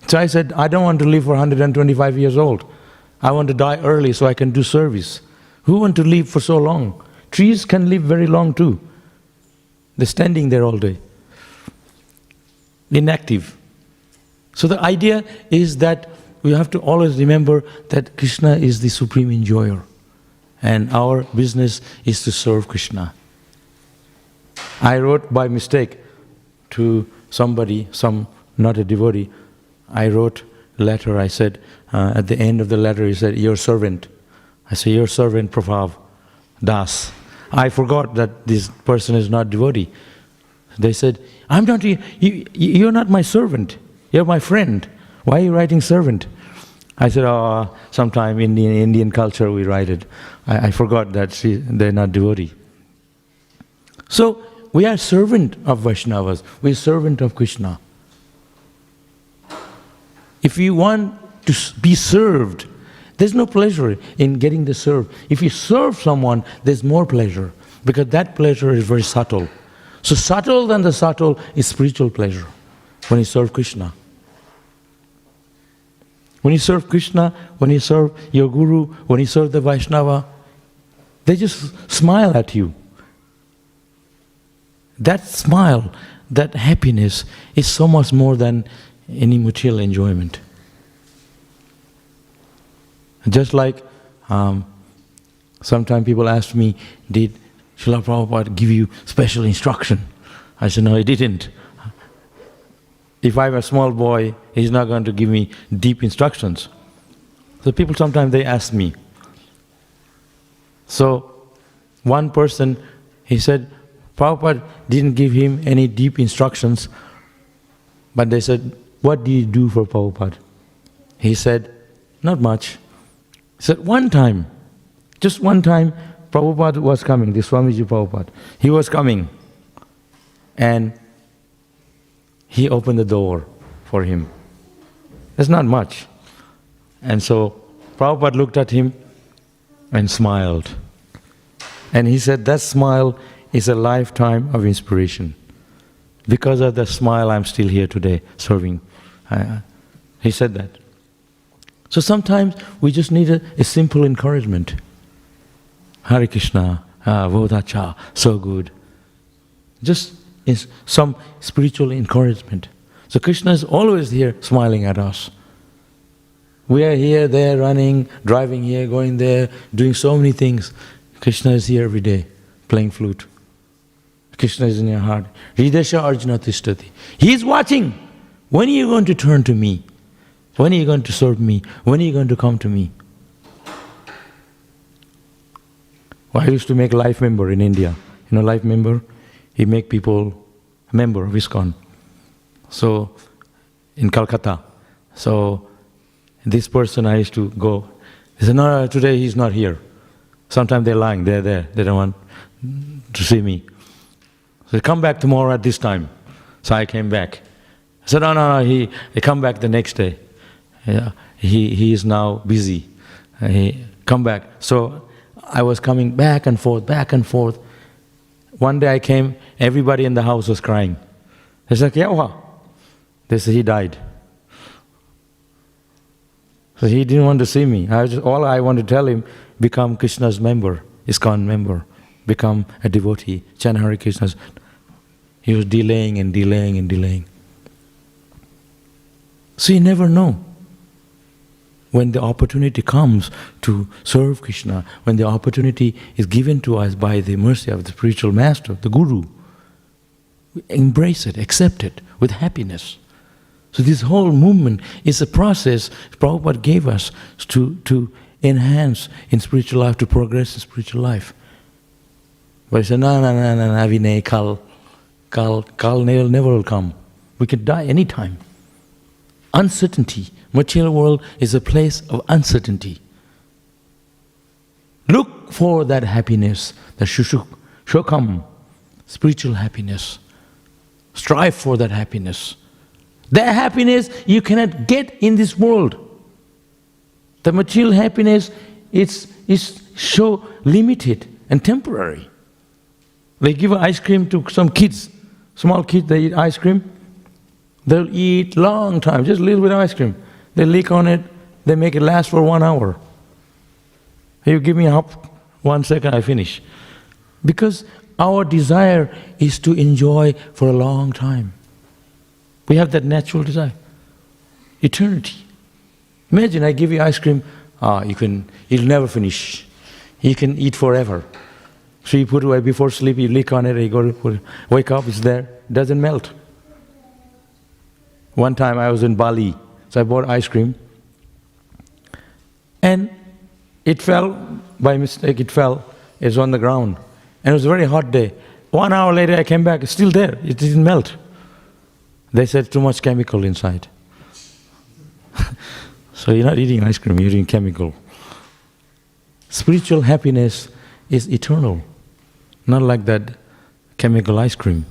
So I said, I don't want to live for 125 years old. I want to die early so I can do service. Who want to live for so long? Trees can live very long too. They're standing there all day, inactive. So the idea is that we have to always remember that Krishna is the supreme enjoyer. And our business is to serve Krishna. I wrote by mistake to somebody, not a devotee, I wrote a letter. I said, at the end of the letter, he said, your servant. I said, your servant, Prabhav, Dasa. I forgot that this person is not devotee. They said, I'm not, you're not my servant. You're my friend. Why are you writing servant? I said, sometime in the Indian culture we write it. I forgot that they're not devotee. So, we are servant of Vaishnavas. We are servant of Krishna. If you want to be served, there's no pleasure in getting the served. If you serve someone, there's more pleasure, because that pleasure is very subtle. So subtle than the subtle is spiritual pleasure when you serve Krishna. When you serve Krishna, when you serve your Guru, when you serve the Vaishnava, they just smile at you. That smile, that happiness is so much more than any material enjoyment. Just like sometimes people ask me, did Srila Prabhupada give you special instruction? I said, no, he didn't. If I'm a small boy, he's not going to give me deep instructions. So people sometimes they ask me. So one person, he said, Prabhupada didn't give him any deep instructions, but they said, what do you do for Prabhupada? He said, not much. He said, one time, just one time, Prabhupada was coming, the Swamiji Prabhupada. He was coming, and he opened the door for him. That's not much. And so Prabhupada looked at him and smiled. And he said, that smile is a lifetime of inspiration. Because of that smile, I'm still here today serving. He said that. So sometimes we just need a simple encouragement. Hare Krishna, Vodhacha, so good. Just some spiritual encouragement. So Krishna is always here smiling at us. We are here, there, running, driving here, going there, doing so many things. Krishna is here every day, playing flute. Krishna is in your heart. Hridesha Arjuna Tishtati. He is watching. When are you going to turn to me? When are you going to serve me? When are you going to come to me? Well, I used to make life member in India. You know, life member? He make people a member of ISKCON. So, in Calcutta. So, this person I used to go. He said, no, today he's not here. Sometimes they're lying, they're there. They don't want to see me. So, come back tomorrow at this time. So I came back. I said, no, he come back the next day. Yeah. he is now busy. He come back. So I was coming back and forth, back and forth. One day I came, everybody in the house was crying. They said, "Kya?" They said, "He died." So he didn't want to see me. All I wanted to tell him, become Krishna's member, ISKCON member, become a devotee, chant Hare Krishna. He was delaying and delaying and delaying. So you never know. When the opportunity comes to serve Krishna, when the opportunity is given to us by the mercy of the spiritual master, the Guru, we embrace it, accept it with happiness. So this whole movement is a process Prabhupada gave us to enhance in spiritual life, to progress in spiritual life. But he said, no, Vinay, Kal never will come. We can die anytime. Uncertainty. Material world is a place of uncertainty. Look for that happiness, the shukam, spiritual happiness. Strive for that happiness. That happiness you cannot get in this world. The material happiness is so limited and temporary. They give ice cream to some kids, small kids, they eat ice cream. They'll eat long time, just a little bit of ice cream. They lick on it, they make it last for 1 hour. You give me 1 second, I finish. Because our desire is to enjoy for a long time. We have that natural desire. Eternity. Imagine I give you ice cream, you'll never finish. You can eat forever. So you put it away before sleep, you lick on it, you go to put it, wake up, it's there, it doesn't melt. One time I was in Bali, so I bought ice cream, and it fell, by mistake it fell, it's on the ground. And it was a very hot day. 1 hour later I came back, it's still there, it didn't melt. They said too much chemical inside. So you're not eating ice cream, you're eating chemical. Spiritual happiness is eternal, not like that chemical ice cream.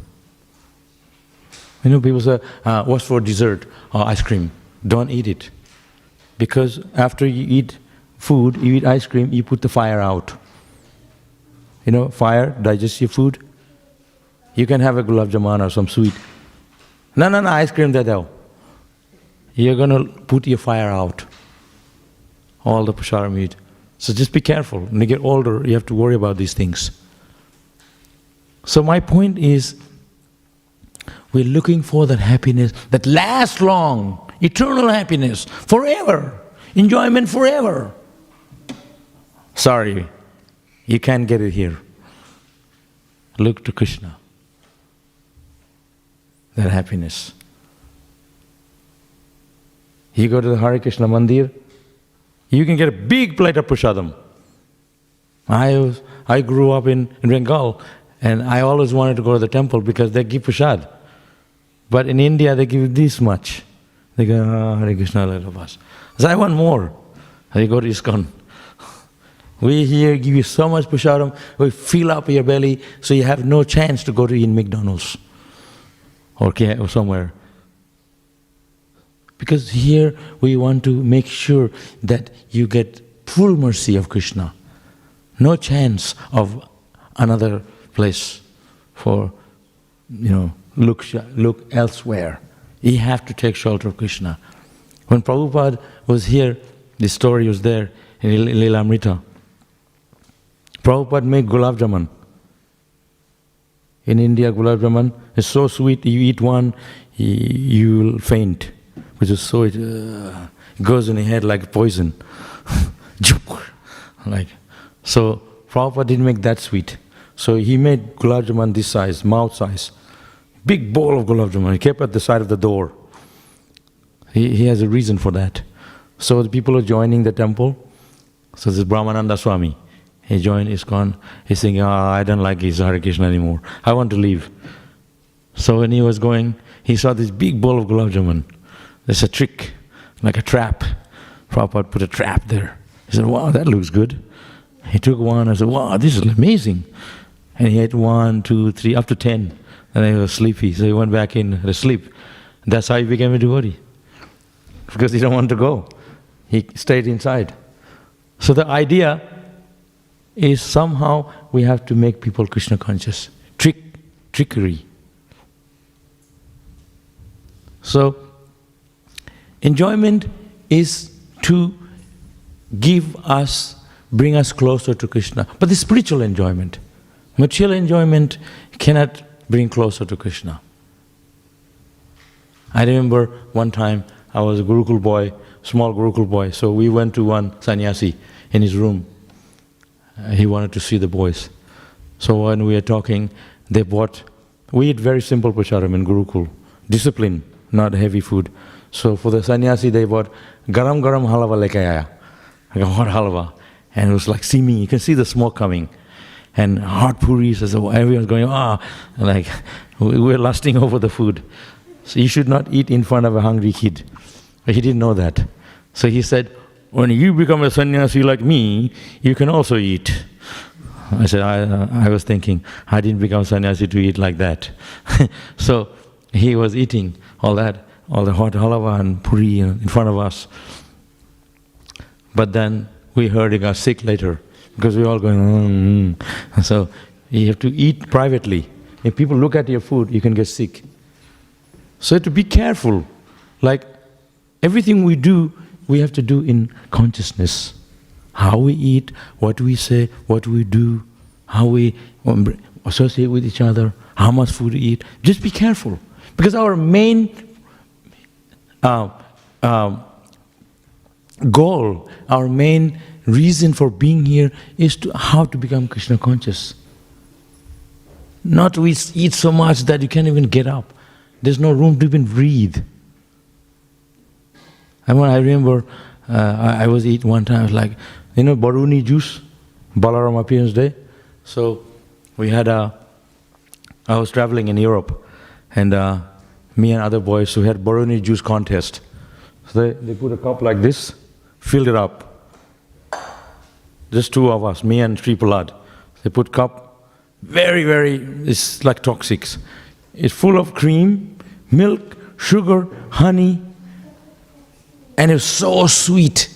You know, people say, what's for dessert? Ice cream. Don't eat it. Because after you eat food, you eat ice cream, you put the fire out. You know, fire digests your food. You can have a gulab jamun or some sweet. No, ice cream dado. You're going to put your fire out. All the prasad meat. So just be careful. When you get older, you have to worry about these things. So my point is, we're looking for that happiness that lasts long, eternal happiness, forever, enjoyment forever. Sorry, you can't get it here. Look to Krishna. That happiness. You go to the Hare Krishna Mandir, you can get a big plate of prasadam. I grew up in Bengal, and I always wanted to go to the temple because they give prasad. But in India, they give this much. They go, Hare Krishna, let us. So I want more. They go to ISKCON. We here give you so much prasadam, we fill up your belly, so you have no chance to go to eat McDonald's or somewhere. Because here we want to make sure that you get full mercy of Krishna. No chance of another place for, look elsewhere. You have to take shelter of Krishna. When Prabhupada was here, this story was there in Lilamrita. Prabhupada made gulab jamun. In India, gulab jamun is so sweet, you eat one, you will faint. Which is so, it goes in your head like poison. So Prabhupada didn't make that sweet. So he made gulab jamun this size, mouth size. Big bowl of gulab jamun. He kept at the side of the door. He has a reason for that. So the people are joining the temple. So this Brahmananda Swami, he joined ISKCON. He's saying, I don't like his Hare Krishna anymore. I want to leave. So when he was going, he saw this big bowl of gulab jamun. There's a trick, like a trap. Prabhupada put a trap there. He said, wow, that looks good. He took one and said, wow, this is amazing. And he ate 1, 2, 3, up to 10. And then he was sleepy, so he went back in to sleep. That's how he became a devotee. Because he didn't want to go. he stayed inside. So the idea is somehow we have to make people Krishna conscious. Trickery. So, enjoyment is to bring us closer to Krishna. But the spiritual enjoyment, material enjoyment cannot bring closer to Krishna. I remember one time I was a Gurukul boy, small Gurukul boy, so we went to one sannyasi in his room. He wanted to see the boys. So when we were talking, we eat very simple prasadam in Gurukul, discipline, not heavy food. So for the sannyasi they bought garam halwa leke aaya, like a hot halwa. And it was like steaming, you can see the smoke coming. And hot puris, so everyone's going, like we were lusting over the food. So you should not eat in front of a hungry kid. But he didn't know that. So he said, when you become a sannyasi like me, you can also eat. I said, I was thinking, I didn't become sannyasi to eat like that. So he was eating all the hot halwa and puri in front of us. But then we heard he got sick later, because we were all going, So you have to eat privately. If people look at your food, you can get sick. So to be careful, like everything we do, we have to do in consciousness. How we eat, what we say, what we do, how we associate with each other, how much food we eat. Just be careful. Because our main goal, our main reason for being here is how to become Krishna conscious. Not we eat so much that you can't even get up. There's no room to even breathe. I remember I was eating one time, I was like, Baruni juice, Balaram appearance day. So I was traveling in Europe, and me and other boys who had Baruni juice contest. So they put a cup like this, filled it up. Just two of us, me and Sri Prahlad. They put cup, it's like toxics. It's full of cream, milk, sugar, honey, and it's so sweet.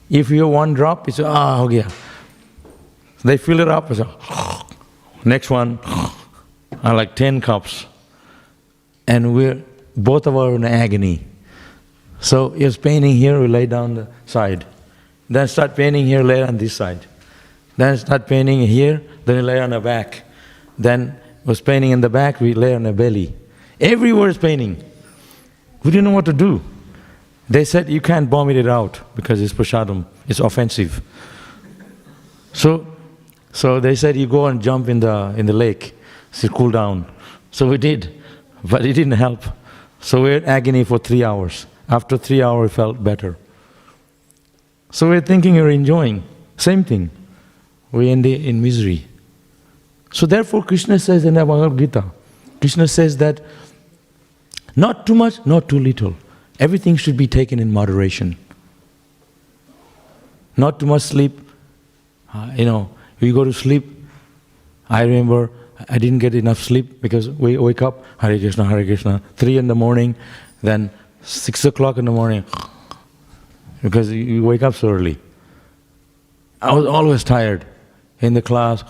If you have one drop, it's okay. They fill it up, it's next one, like 10 cups. And both of us are in agony. So it's paining here, we lay down the side. Then start paining here, lay on this side. Then start paining here, then we lay on the back. Then was paining in the back, we lay on the belly. Everywhere is paining. We didn't know what to do. They said, you can't vomit it out because it's prasadam, it's offensive. So they said, you go and jump in the lake, so cool down. So we did, but it didn't help. So we were in agony for 3 hours. After 3 hours, we felt better. So we're thinking we're enjoying. Same thing. We end in misery. So therefore, Krishna says in the Bhagavad Gita, Krishna says that not too much, not too little. Everything should be taken in moderation. Not too much sleep. We go to sleep. I remember I didn't get enough sleep because we wake up, Hare Krishna, 3 in the morning, then 6 o'clock in the morning, because you wake up so early. I was always tired in the class.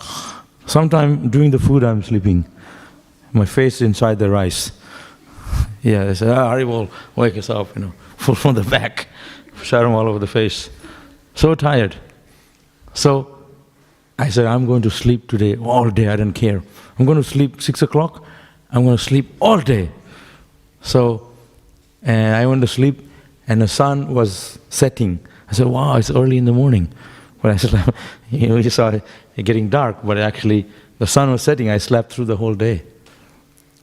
Sometimes during the food I'm sleeping. My face inside the rice. Yeah, they said, Hare will wake us up, full from the back, shadow all over the face. So tired. So I said, I'm going to sleep today all day, I don't care. I'm going to sleep 6 o'clock, I'm going to sleep all day. So, and I went to sleep, and the sun was setting. I said, wow, it's early in the morning. But I said, you saw it getting dark, but actually the sun was setting, I slept through the whole day.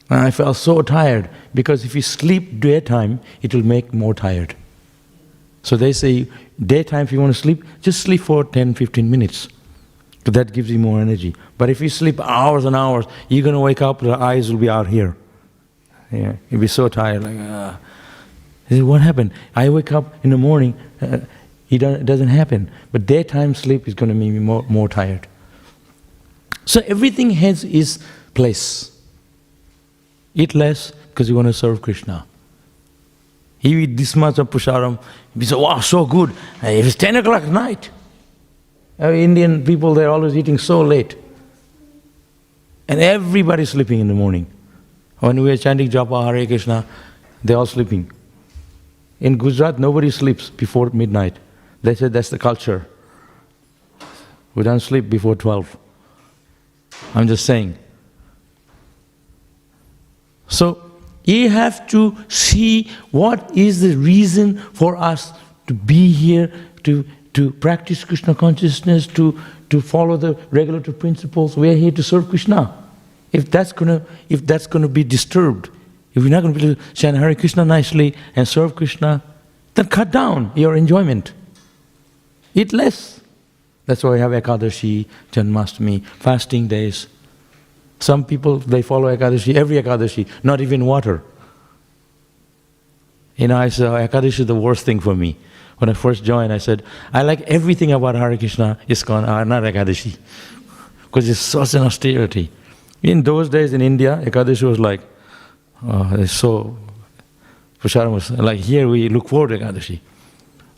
And I felt so tired, because if you sleep daytime, it will make more tired. So they say, daytime if you want to sleep, just sleep for 10-15 minutes. So that gives you more energy. But if you sleep hours and hours, you're going to wake up, the eyes will be out here. Yeah, you'll be so tired, like, I said, what happened? I wake up in the morning, it doesn't happen. But daytime sleep is going to make me more tired. So everything has its place. Eat less because you want to serve Krishna. He eat this much of prasadam. He said, wow, so good. It was 10 o'clock at night. Indian people, they're always eating so late. And everybody's sleeping in the morning. When we are chanting Japa, Hare Krishna, they're all sleeping. In Gujarat, nobody sleeps before midnight. They said that's the culture. We don't sleep before 12. I'm just saying. So, you have to see what is the reason for us to be here, to practice Krishna consciousness, to follow the regulative principles. We are here to serve Krishna. If that's gonna be disturbed, if we're not going to be able to chant Hare Krishna nicely and serve Krishna, then cut down your enjoyment. Eat less. That's why we have Ekadashi, Janmashtami, fasting days. Some people, they follow Ekadashi, every Ekadashi, not even water. I said, Ekadashi is the worst thing for me. When I first joined, I said, I like everything about Hare Krishna, ISKCON, not Ekadashi. Because it's such an austerity. In those days in India, Ekadashi was like, it's so, Prasadam was like, here we look forward to Ekadashi.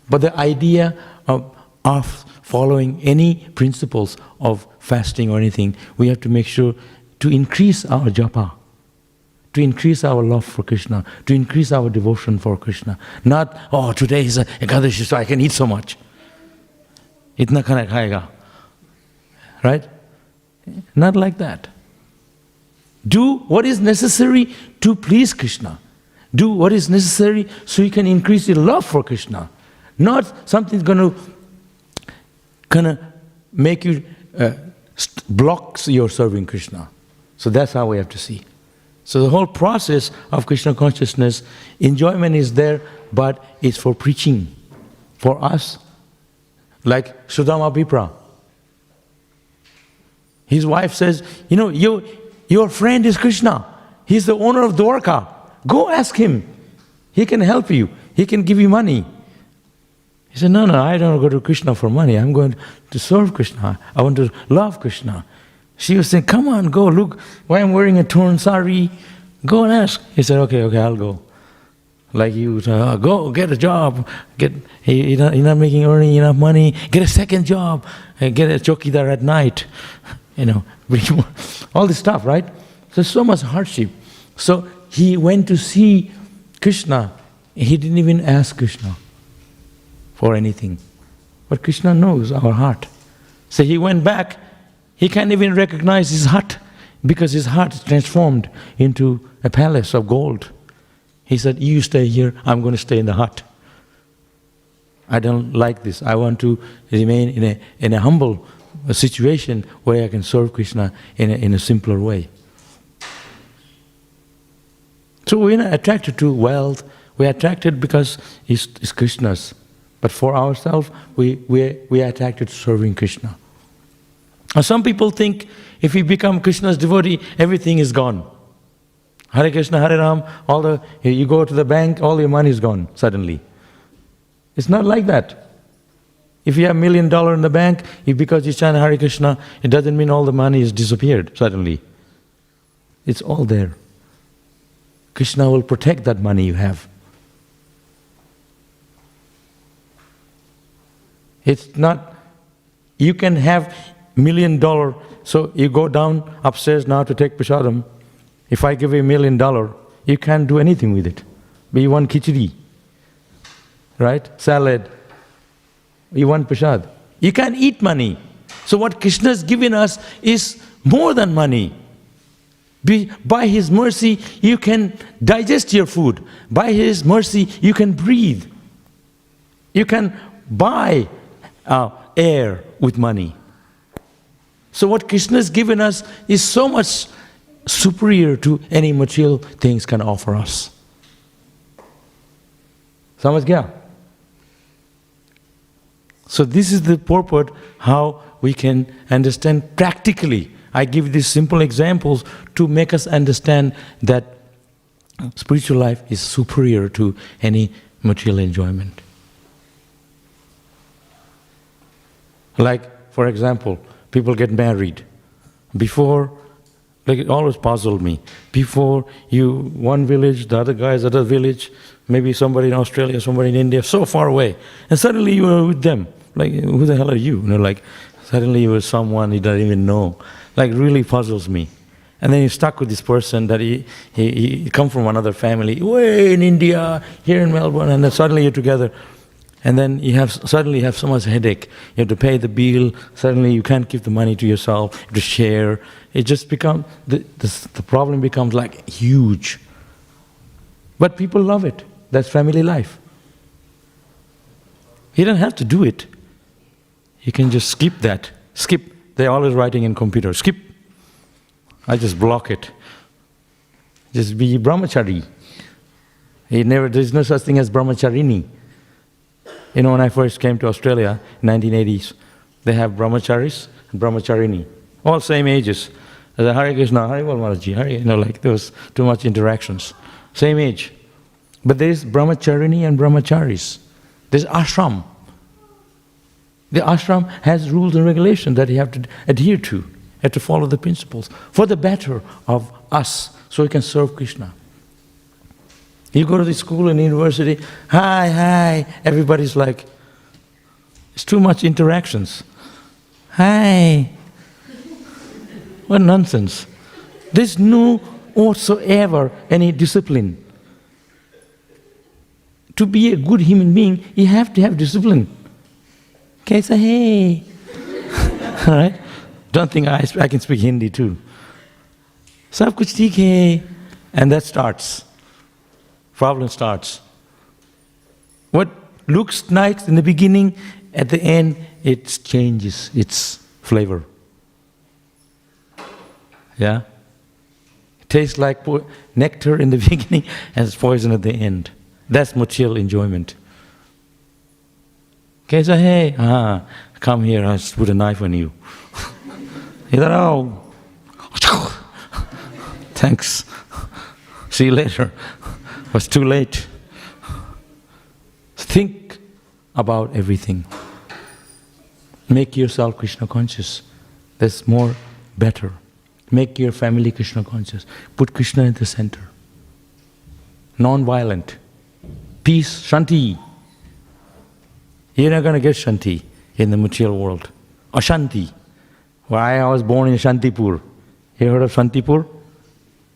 But the idea of following any principles of fasting or anything, we have to make sure to increase our japa, to increase our love for Krishna, to increase our devotion for Krishna. Not, oh, today is Ekadashi, so I can eat so much. Itna khana khayega. Right? Not like that. Do what is necessary to please Krishna. Do what is necessary so you can increase your love for Krishna. Not something's going to make you blocks your serving Krishna. So that's how we have to see. So the whole process of Krishna consciousness, enjoyment is there, but it's for preaching, for us. Like Sudama Vipra. His wife says, your friend is Krishna. He's the owner of Dwarka. Go ask him. He can help you. He can give you money. He said, no, I don't go to Krishna for money. I'm going to serve Krishna. I want to love Krishna. She was saying, come on, go, look, why I'm wearing a torn sari. Go and ask. He said, okay, I'll go. Like you, go get a job. You're not earning enough money. Get a second job. Get a chokidar at night. All this stuff, right? There's so much hardship. So he went to see Krishna. He didn't even ask Krishna for anything. But Krishna knows our heart. So he went back. He can't even recognize his hut because his heart is transformed into a palace of gold. He said, you stay here, I'm going to stay in the hut. I don't like this. I want to remain in a humble situation where I can serve Krishna in a simpler way. So we're not attracted to wealth. We're attracted because it's Krishna's. But for ourselves, we are attracted to serving Krishna. Now some people think if we become Krishna's devotee, everything is gone. Hare Krishna, Hare Ram, you go to the bank, all your money is gone suddenly. It's not like that. If you have $1 million in the bank, because you chant Hare Krishna, it doesn't mean all the money has disappeared suddenly. It's all there. Krishna will protect that money you have. It's not, you can have $1 million, so you go down upstairs now to take prasadam. If I give you $1 million, you can't do anything with it. But you want khichdi, right? Salad. You want prasad. You can't eat money. So what Krishna has given us is more than money. By His mercy, you can digest your food. By His mercy, you can breathe. You can buy air with money. So what Krishna has given us is so much superior to any material things can offer us. Samajh gaya? So this is the purport how we can understand practically. I give these simple examples to make us understand that spiritual life is superior to any material enjoyment. Like, for example, people get married. Before Like it always puzzled me. Before you, one village, the other guy's other village, maybe somebody in Australia, somebody in India, so far away. And suddenly you were with them. Like, who the hell are you? Like, suddenly you were someone you don't even know. Like, really puzzles me. And then you're stuck with this person that he come from another family, way in India, here in Melbourne, and then suddenly you're together. And then suddenly you have so much headache. You have to pay the bill, suddenly you can't give the money to yourself, you have to share. It just becomes, the problem becomes like huge. But people love it. That's family life. You don't have to do it. You can just skip that. Skip. They're always writing in computer. Skip. I just block it. Just be brahmachari. There's no such thing as brahmacharini. You know, when I first came to Australia in 1980s, they have brahmacharis and brahmacharini, all same ages. The Hare Krishna, Hare Bol Maharaji, Hare, like there was too much interactions. Same age. But there's brahmacharini and brahmacharis. There's ashram. The ashram has rules and regulations that you have to adhere to. You have to follow the principles for the better of us, so we can serve Krishna. You go to the school and university, hi, everybody's like, it's too much interactions. Hi. What nonsense. There's no whatsoever any discipline. To be a good human being, you have to have discipline. Okay, so hey. All right? Don't think I can speak Hindi too. Sab kuch theek hai. And that starts. Problem starts. What looks nice in the beginning, at the end, it changes its flavor. Yeah? It tastes like nectar in the beginning and it's poison at the end. That's material enjoyment. Okay, so hey, come here, I'll put a knife on you. He thought, oh, thanks. See you later. It was too late. Think about everything. Make yourself Krishna conscious. That's more better. Make your family Krishna conscious. Put Krishna in the center. Non-violent. Peace, shanti. You're not going to get shanti in the material world. Ashanti. Why I was born in Shantipur. You heard of Shantipur?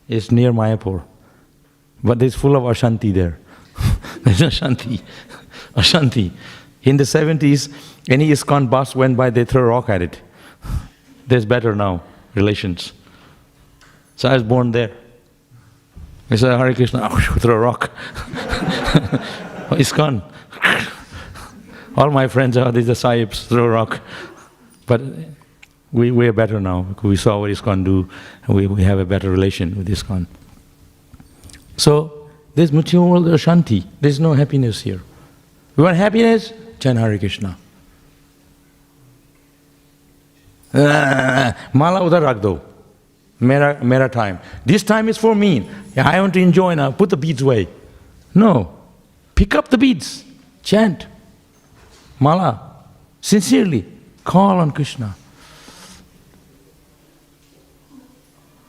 It's near Mayapur. But it's full of Ashanti there. There's no Shanti. Ashanti. In the 70s, any ISKCON bus went by, they throw a rock at it. There's better now, relations. So I was born there. I said, Hare Krishna, throw a rock. ISKCON. All my friends are, these are sahibs, throw a rock. But we're better now, because we saw what ISKCON do, and we have a better relation with ISKCON. So, this material world is Shanti. There's no happiness here. You want happiness? Chant Hare Krishna. Mala udhar rakh do. Mera time. This time is for me. I want to enjoy now. Put the beads away. No. Pick up the beads. Chant. Mala. Sincerely. Call on Krishna.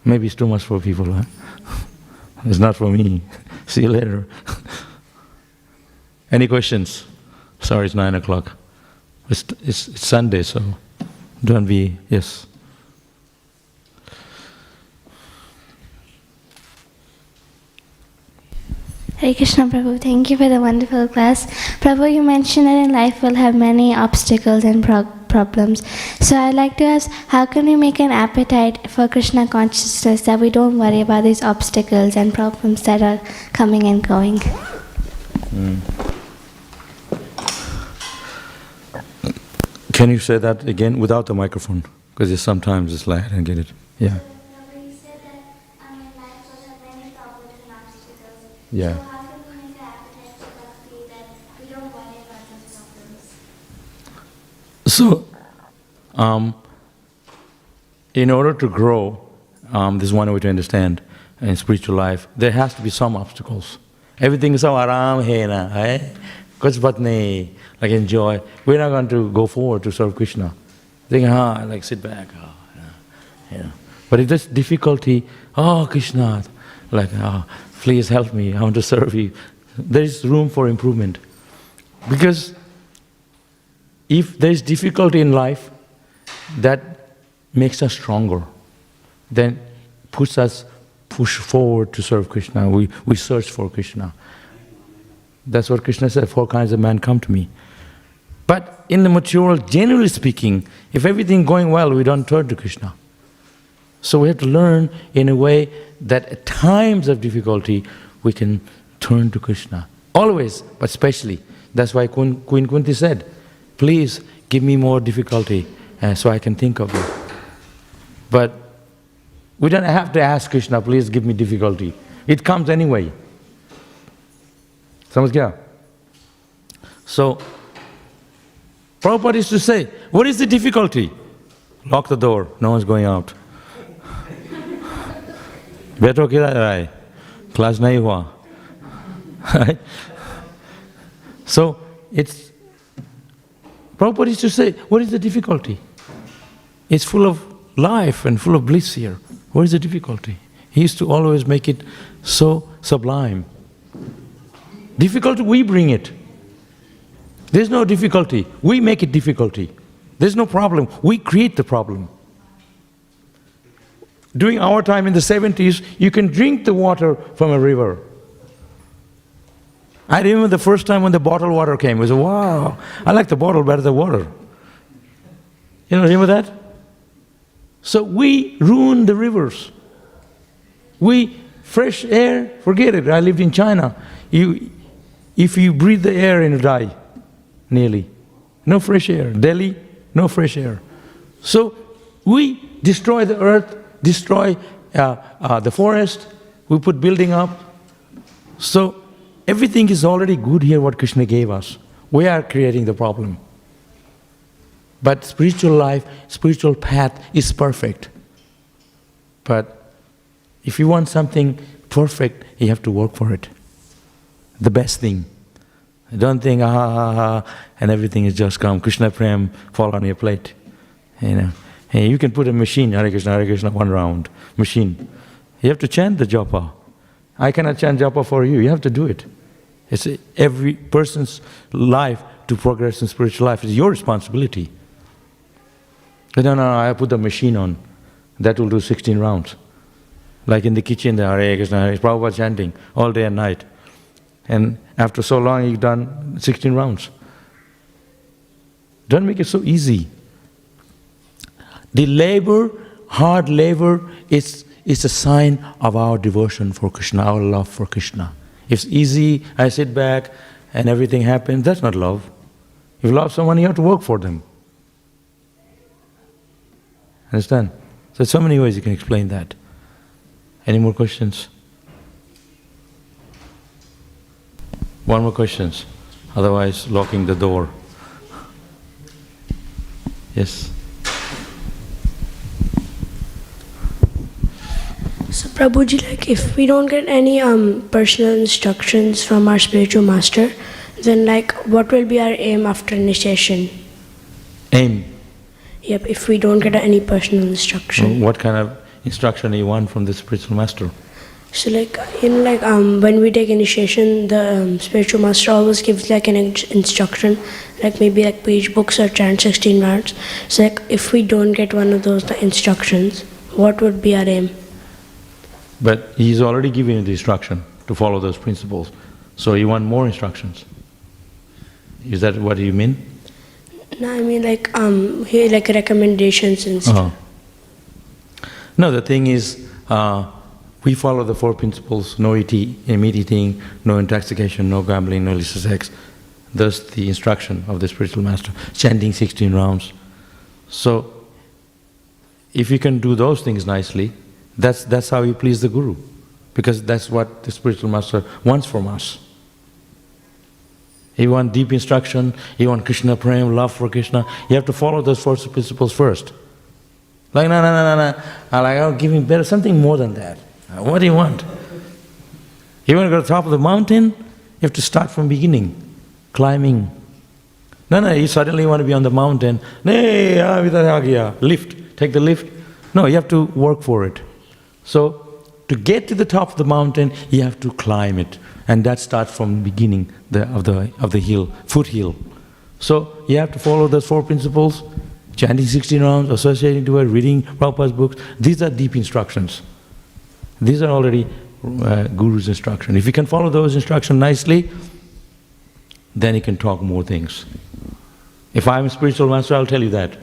Maybe it's too much for people, huh? It's not for me. See you later. Any questions? Sorry, it's 9 o'clock. It's Sunday, so don't be, yes. Hare Krishna Prabhu, thank you for the wonderful class. Prabhu, you mentioned that in life we'll have many obstacles and problems. So I'd like to ask, how can we make an appetite for Krishna consciousness that we don't worry about these obstacles and problems that are coming and going? Can you say that again without the microphone? Because sometimes it's like, I don't get it. Yeah. Yeah. So how can we make an appetite for bhakti that we don't worry about those problems? So, in order to grow, there's one way to understand in spiritual life, there has to be some obstacles. Everything is so aram hai na, hai? Kuch bat nahi, like enjoy. We're not going to go forward to serve Krishna. Think, like sit back, But if there's difficulty, oh Krishna, like, oh, please help me, I want to serve you. There is room for improvement. Because if there is difficulty in life, that makes us stronger, then push forward to serve Krishna. We search for Krishna. That's what Krishna said, 4 kinds of men come to me. But in the mature world, generally speaking, if everything going well, we don't turn to Krishna. So we have to learn in a way that at times of difficulty, we can turn to Krishna. Always, but especially. That's why Queen Kunti said, please give me more difficulty so I can think of you. But we don't have to ask Krishna, please give me difficulty. It comes anyway. Samajh gaya? So, Prabhupada used to say, what is the difficulty? Lock the door, no one's going out. Beto kila hai, class nahi hua. Right? So, Prabhupada used to say, what is the difficulty? It's full of life and full of bliss here. What is the difficulty? He used to always make it so sublime. Difficulty, we bring it. There's no difficulty. We make it difficulty. There's no problem. We create the problem. During our time in the 70s, you can drink the water from a river. I remember the first time when the bottled water came, it was, wow, I like the bottle better than water. You know, remember that? So we ruin the rivers. Fresh air, forget it. I lived in China. If you breathe the air, you die, nearly. No fresh air. Delhi, no fresh air. So we destroy the earth, destroy the forest, we put building up. So everything is already good here, what Krishna gave us. We are creating the problem. But spiritual life, spiritual path is perfect. But if you want something perfect, you have to work for it. The best thing. Don't think, and everything is just come. Krishna Prem, fall on your plate. You know. Hey, you can put a machine, Hare Krishna, 1 round. Machine. You have to chant the japa. I cannot chant japa for you. You have to do it. It's every person's life to progress in spiritual life. It's your responsibility. No, I put the machine on. That will do 16 rounds. Like in the kitchen, the Hare Krishna, Prabhupada chanting all day and night. And after so long, you've done 16 rounds. Don't make it so easy. The labor, hard labor, is a sign of our devotion for Krishna, our love for Krishna. If it's easy, I sit back and everything happens, that's not love. If you love someone, you have to work for them. Understand? So there's so many ways you can explain that. Any more questions? One more questions, otherwise locking the door. Yes? So Prabhuji, like if we don't get any personal instructions from our spiritual master, then like what will be our aim after initiation? Aim? Yep, if we don't get any personal instruction. What kind of instruction do you want from the spiritual master? So like, when we take initiation, the spiritual master always gives like an instruction, like maybe like page books or chant 16 rounds. So like if we don't get one of those instructions, what would be our aim? But he's already given you the instruction to follow those principles. So you want more instructions. Is that what you mean? No, I mean like here like recommendations and stuff. No, the thing is, we follow the 4 principles: no meat eating, no intoxication, no gambling, no illicit sex. That's the instruction of the spiritual master. Chanting 16 rounds. So, if you can do those things nicely, that's how you please the Guru, because that's what the spiritual master wants from us. You want deep instruction, you want Krishna Prem, love for Krishna, you have to follow those 4 principles first. Like, no, like, I'll give him better, something more than that. What do you want? You want to go to the top of the mountain? You have to start from beginning, climbing. No, you suddenly want to be on the mountain. Lift, take the lift. No, you have to work for it. So, to get to the top of the mountain, you have to climb it. And that starts from the beginning of the hill, foothill. So, you have to follow those 4 principles, chanting 16 rounds, associating to it, reading Prabhupada's books. These are deep instructions. These are already Guru's instructions. If you can follow those instructions nicely, then you can talk more things. If I'm a spiritual master, I'll tell you that.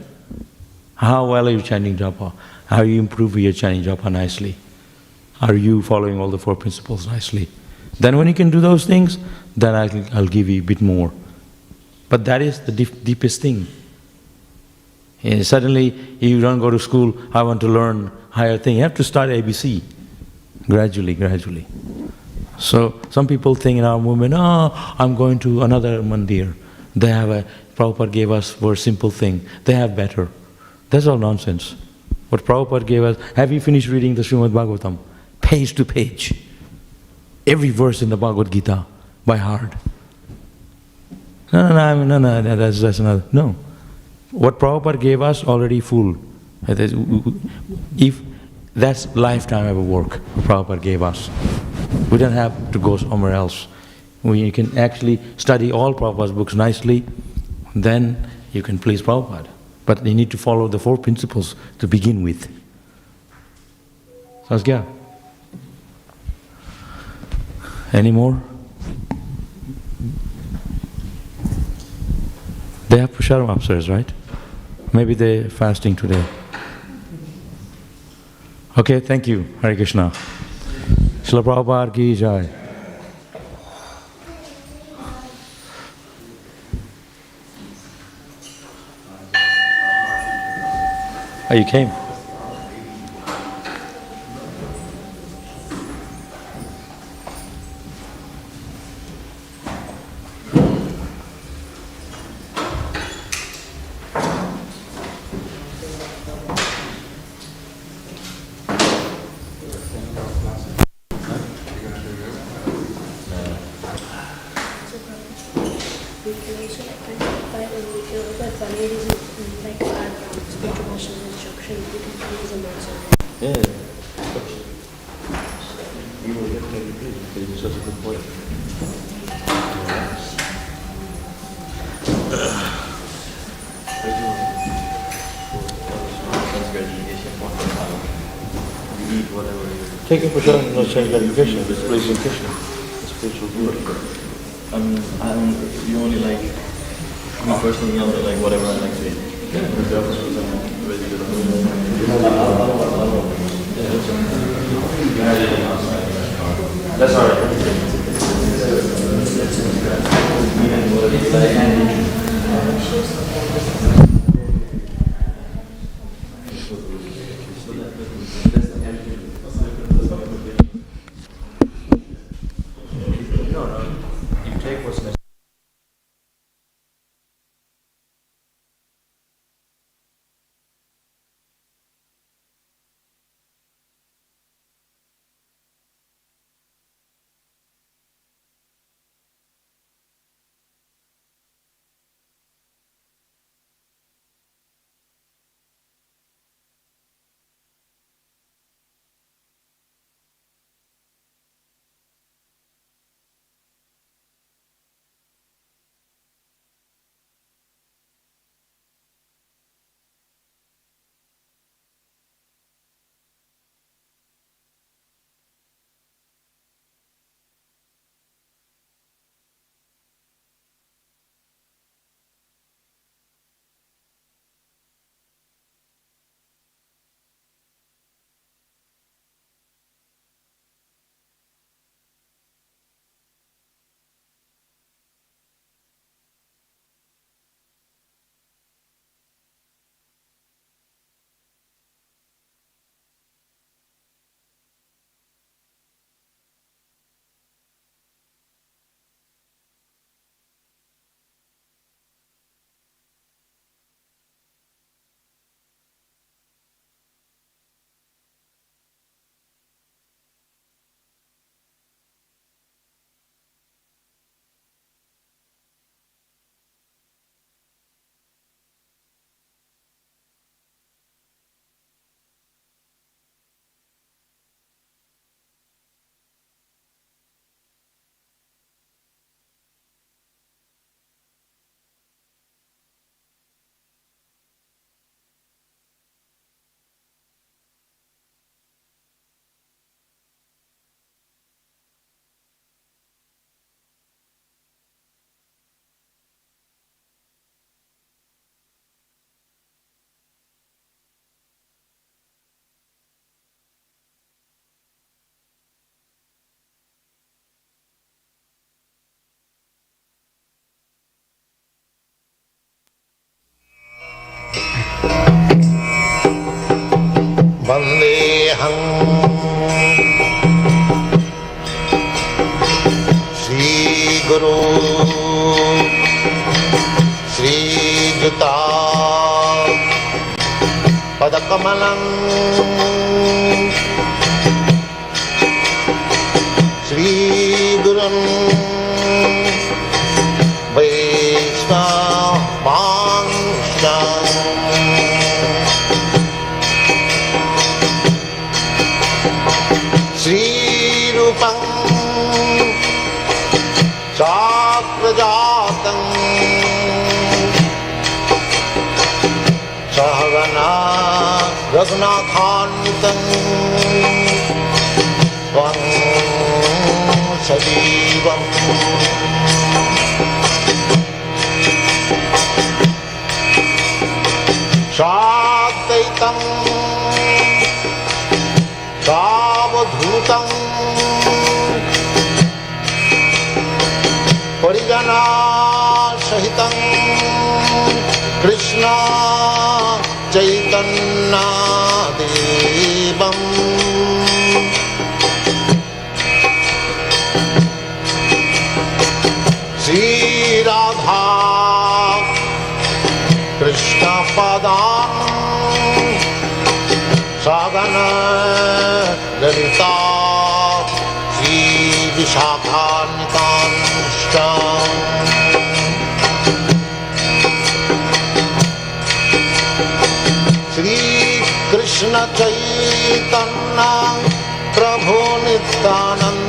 How well are you chanting japa? How you improve your chanting japa nicely? Are you following all the 4 principles nicely? Then when you can do those things, then I'll give you a bit more. But that is the deepest thing. And suddenly you don't go to school, I want to learn higher thing. You have to start ABC, gradually. So some people think in our movement, I'm going to another mandir. They have Prabhupada gave us for a simple thing. They have better. That's all nonsense. What Prabhupada gave us, have you finished reading the Śrīmad Bhāgavatam? Page to page. Every verse in the Bhagavad Gita by heart. No, that's another. No. What Prabhupada gave us already full. If that's lifetime of work Prabhupada gave us. We don't have to go somewhere else. You can actually study all Prabhupada's books nicely, then you can please Prabhupada. But you need to follow the 4 principles to begin with. Sounds good? Any more? They have Pusharam upstairs, right? Maybe they're fasting today. Okay, thank you. Hare Krishna. Srila Prabhupada ki jai. Oh, you came? Take a Prashad, not change education, it's praising Krishna, spiritual guru. You only like, me personally, I like whatever I like to eat. That's all right. You take what's necessary. Vandeham Shri Guru Shri Juta Padakamalam Shri Gurun Vaishnavanstam Shri Rupam Sakrajatam Sahagana Raghunathantam Svam Sajivam Sadaitam Savadhutam Parijana Sahitam Krishna Chaitanya Devam Shri Radha Krishna Padam Sagana Lalita Shri Vishakhanitanstam Shri Krishna Chaitanya Prabhu Nityananda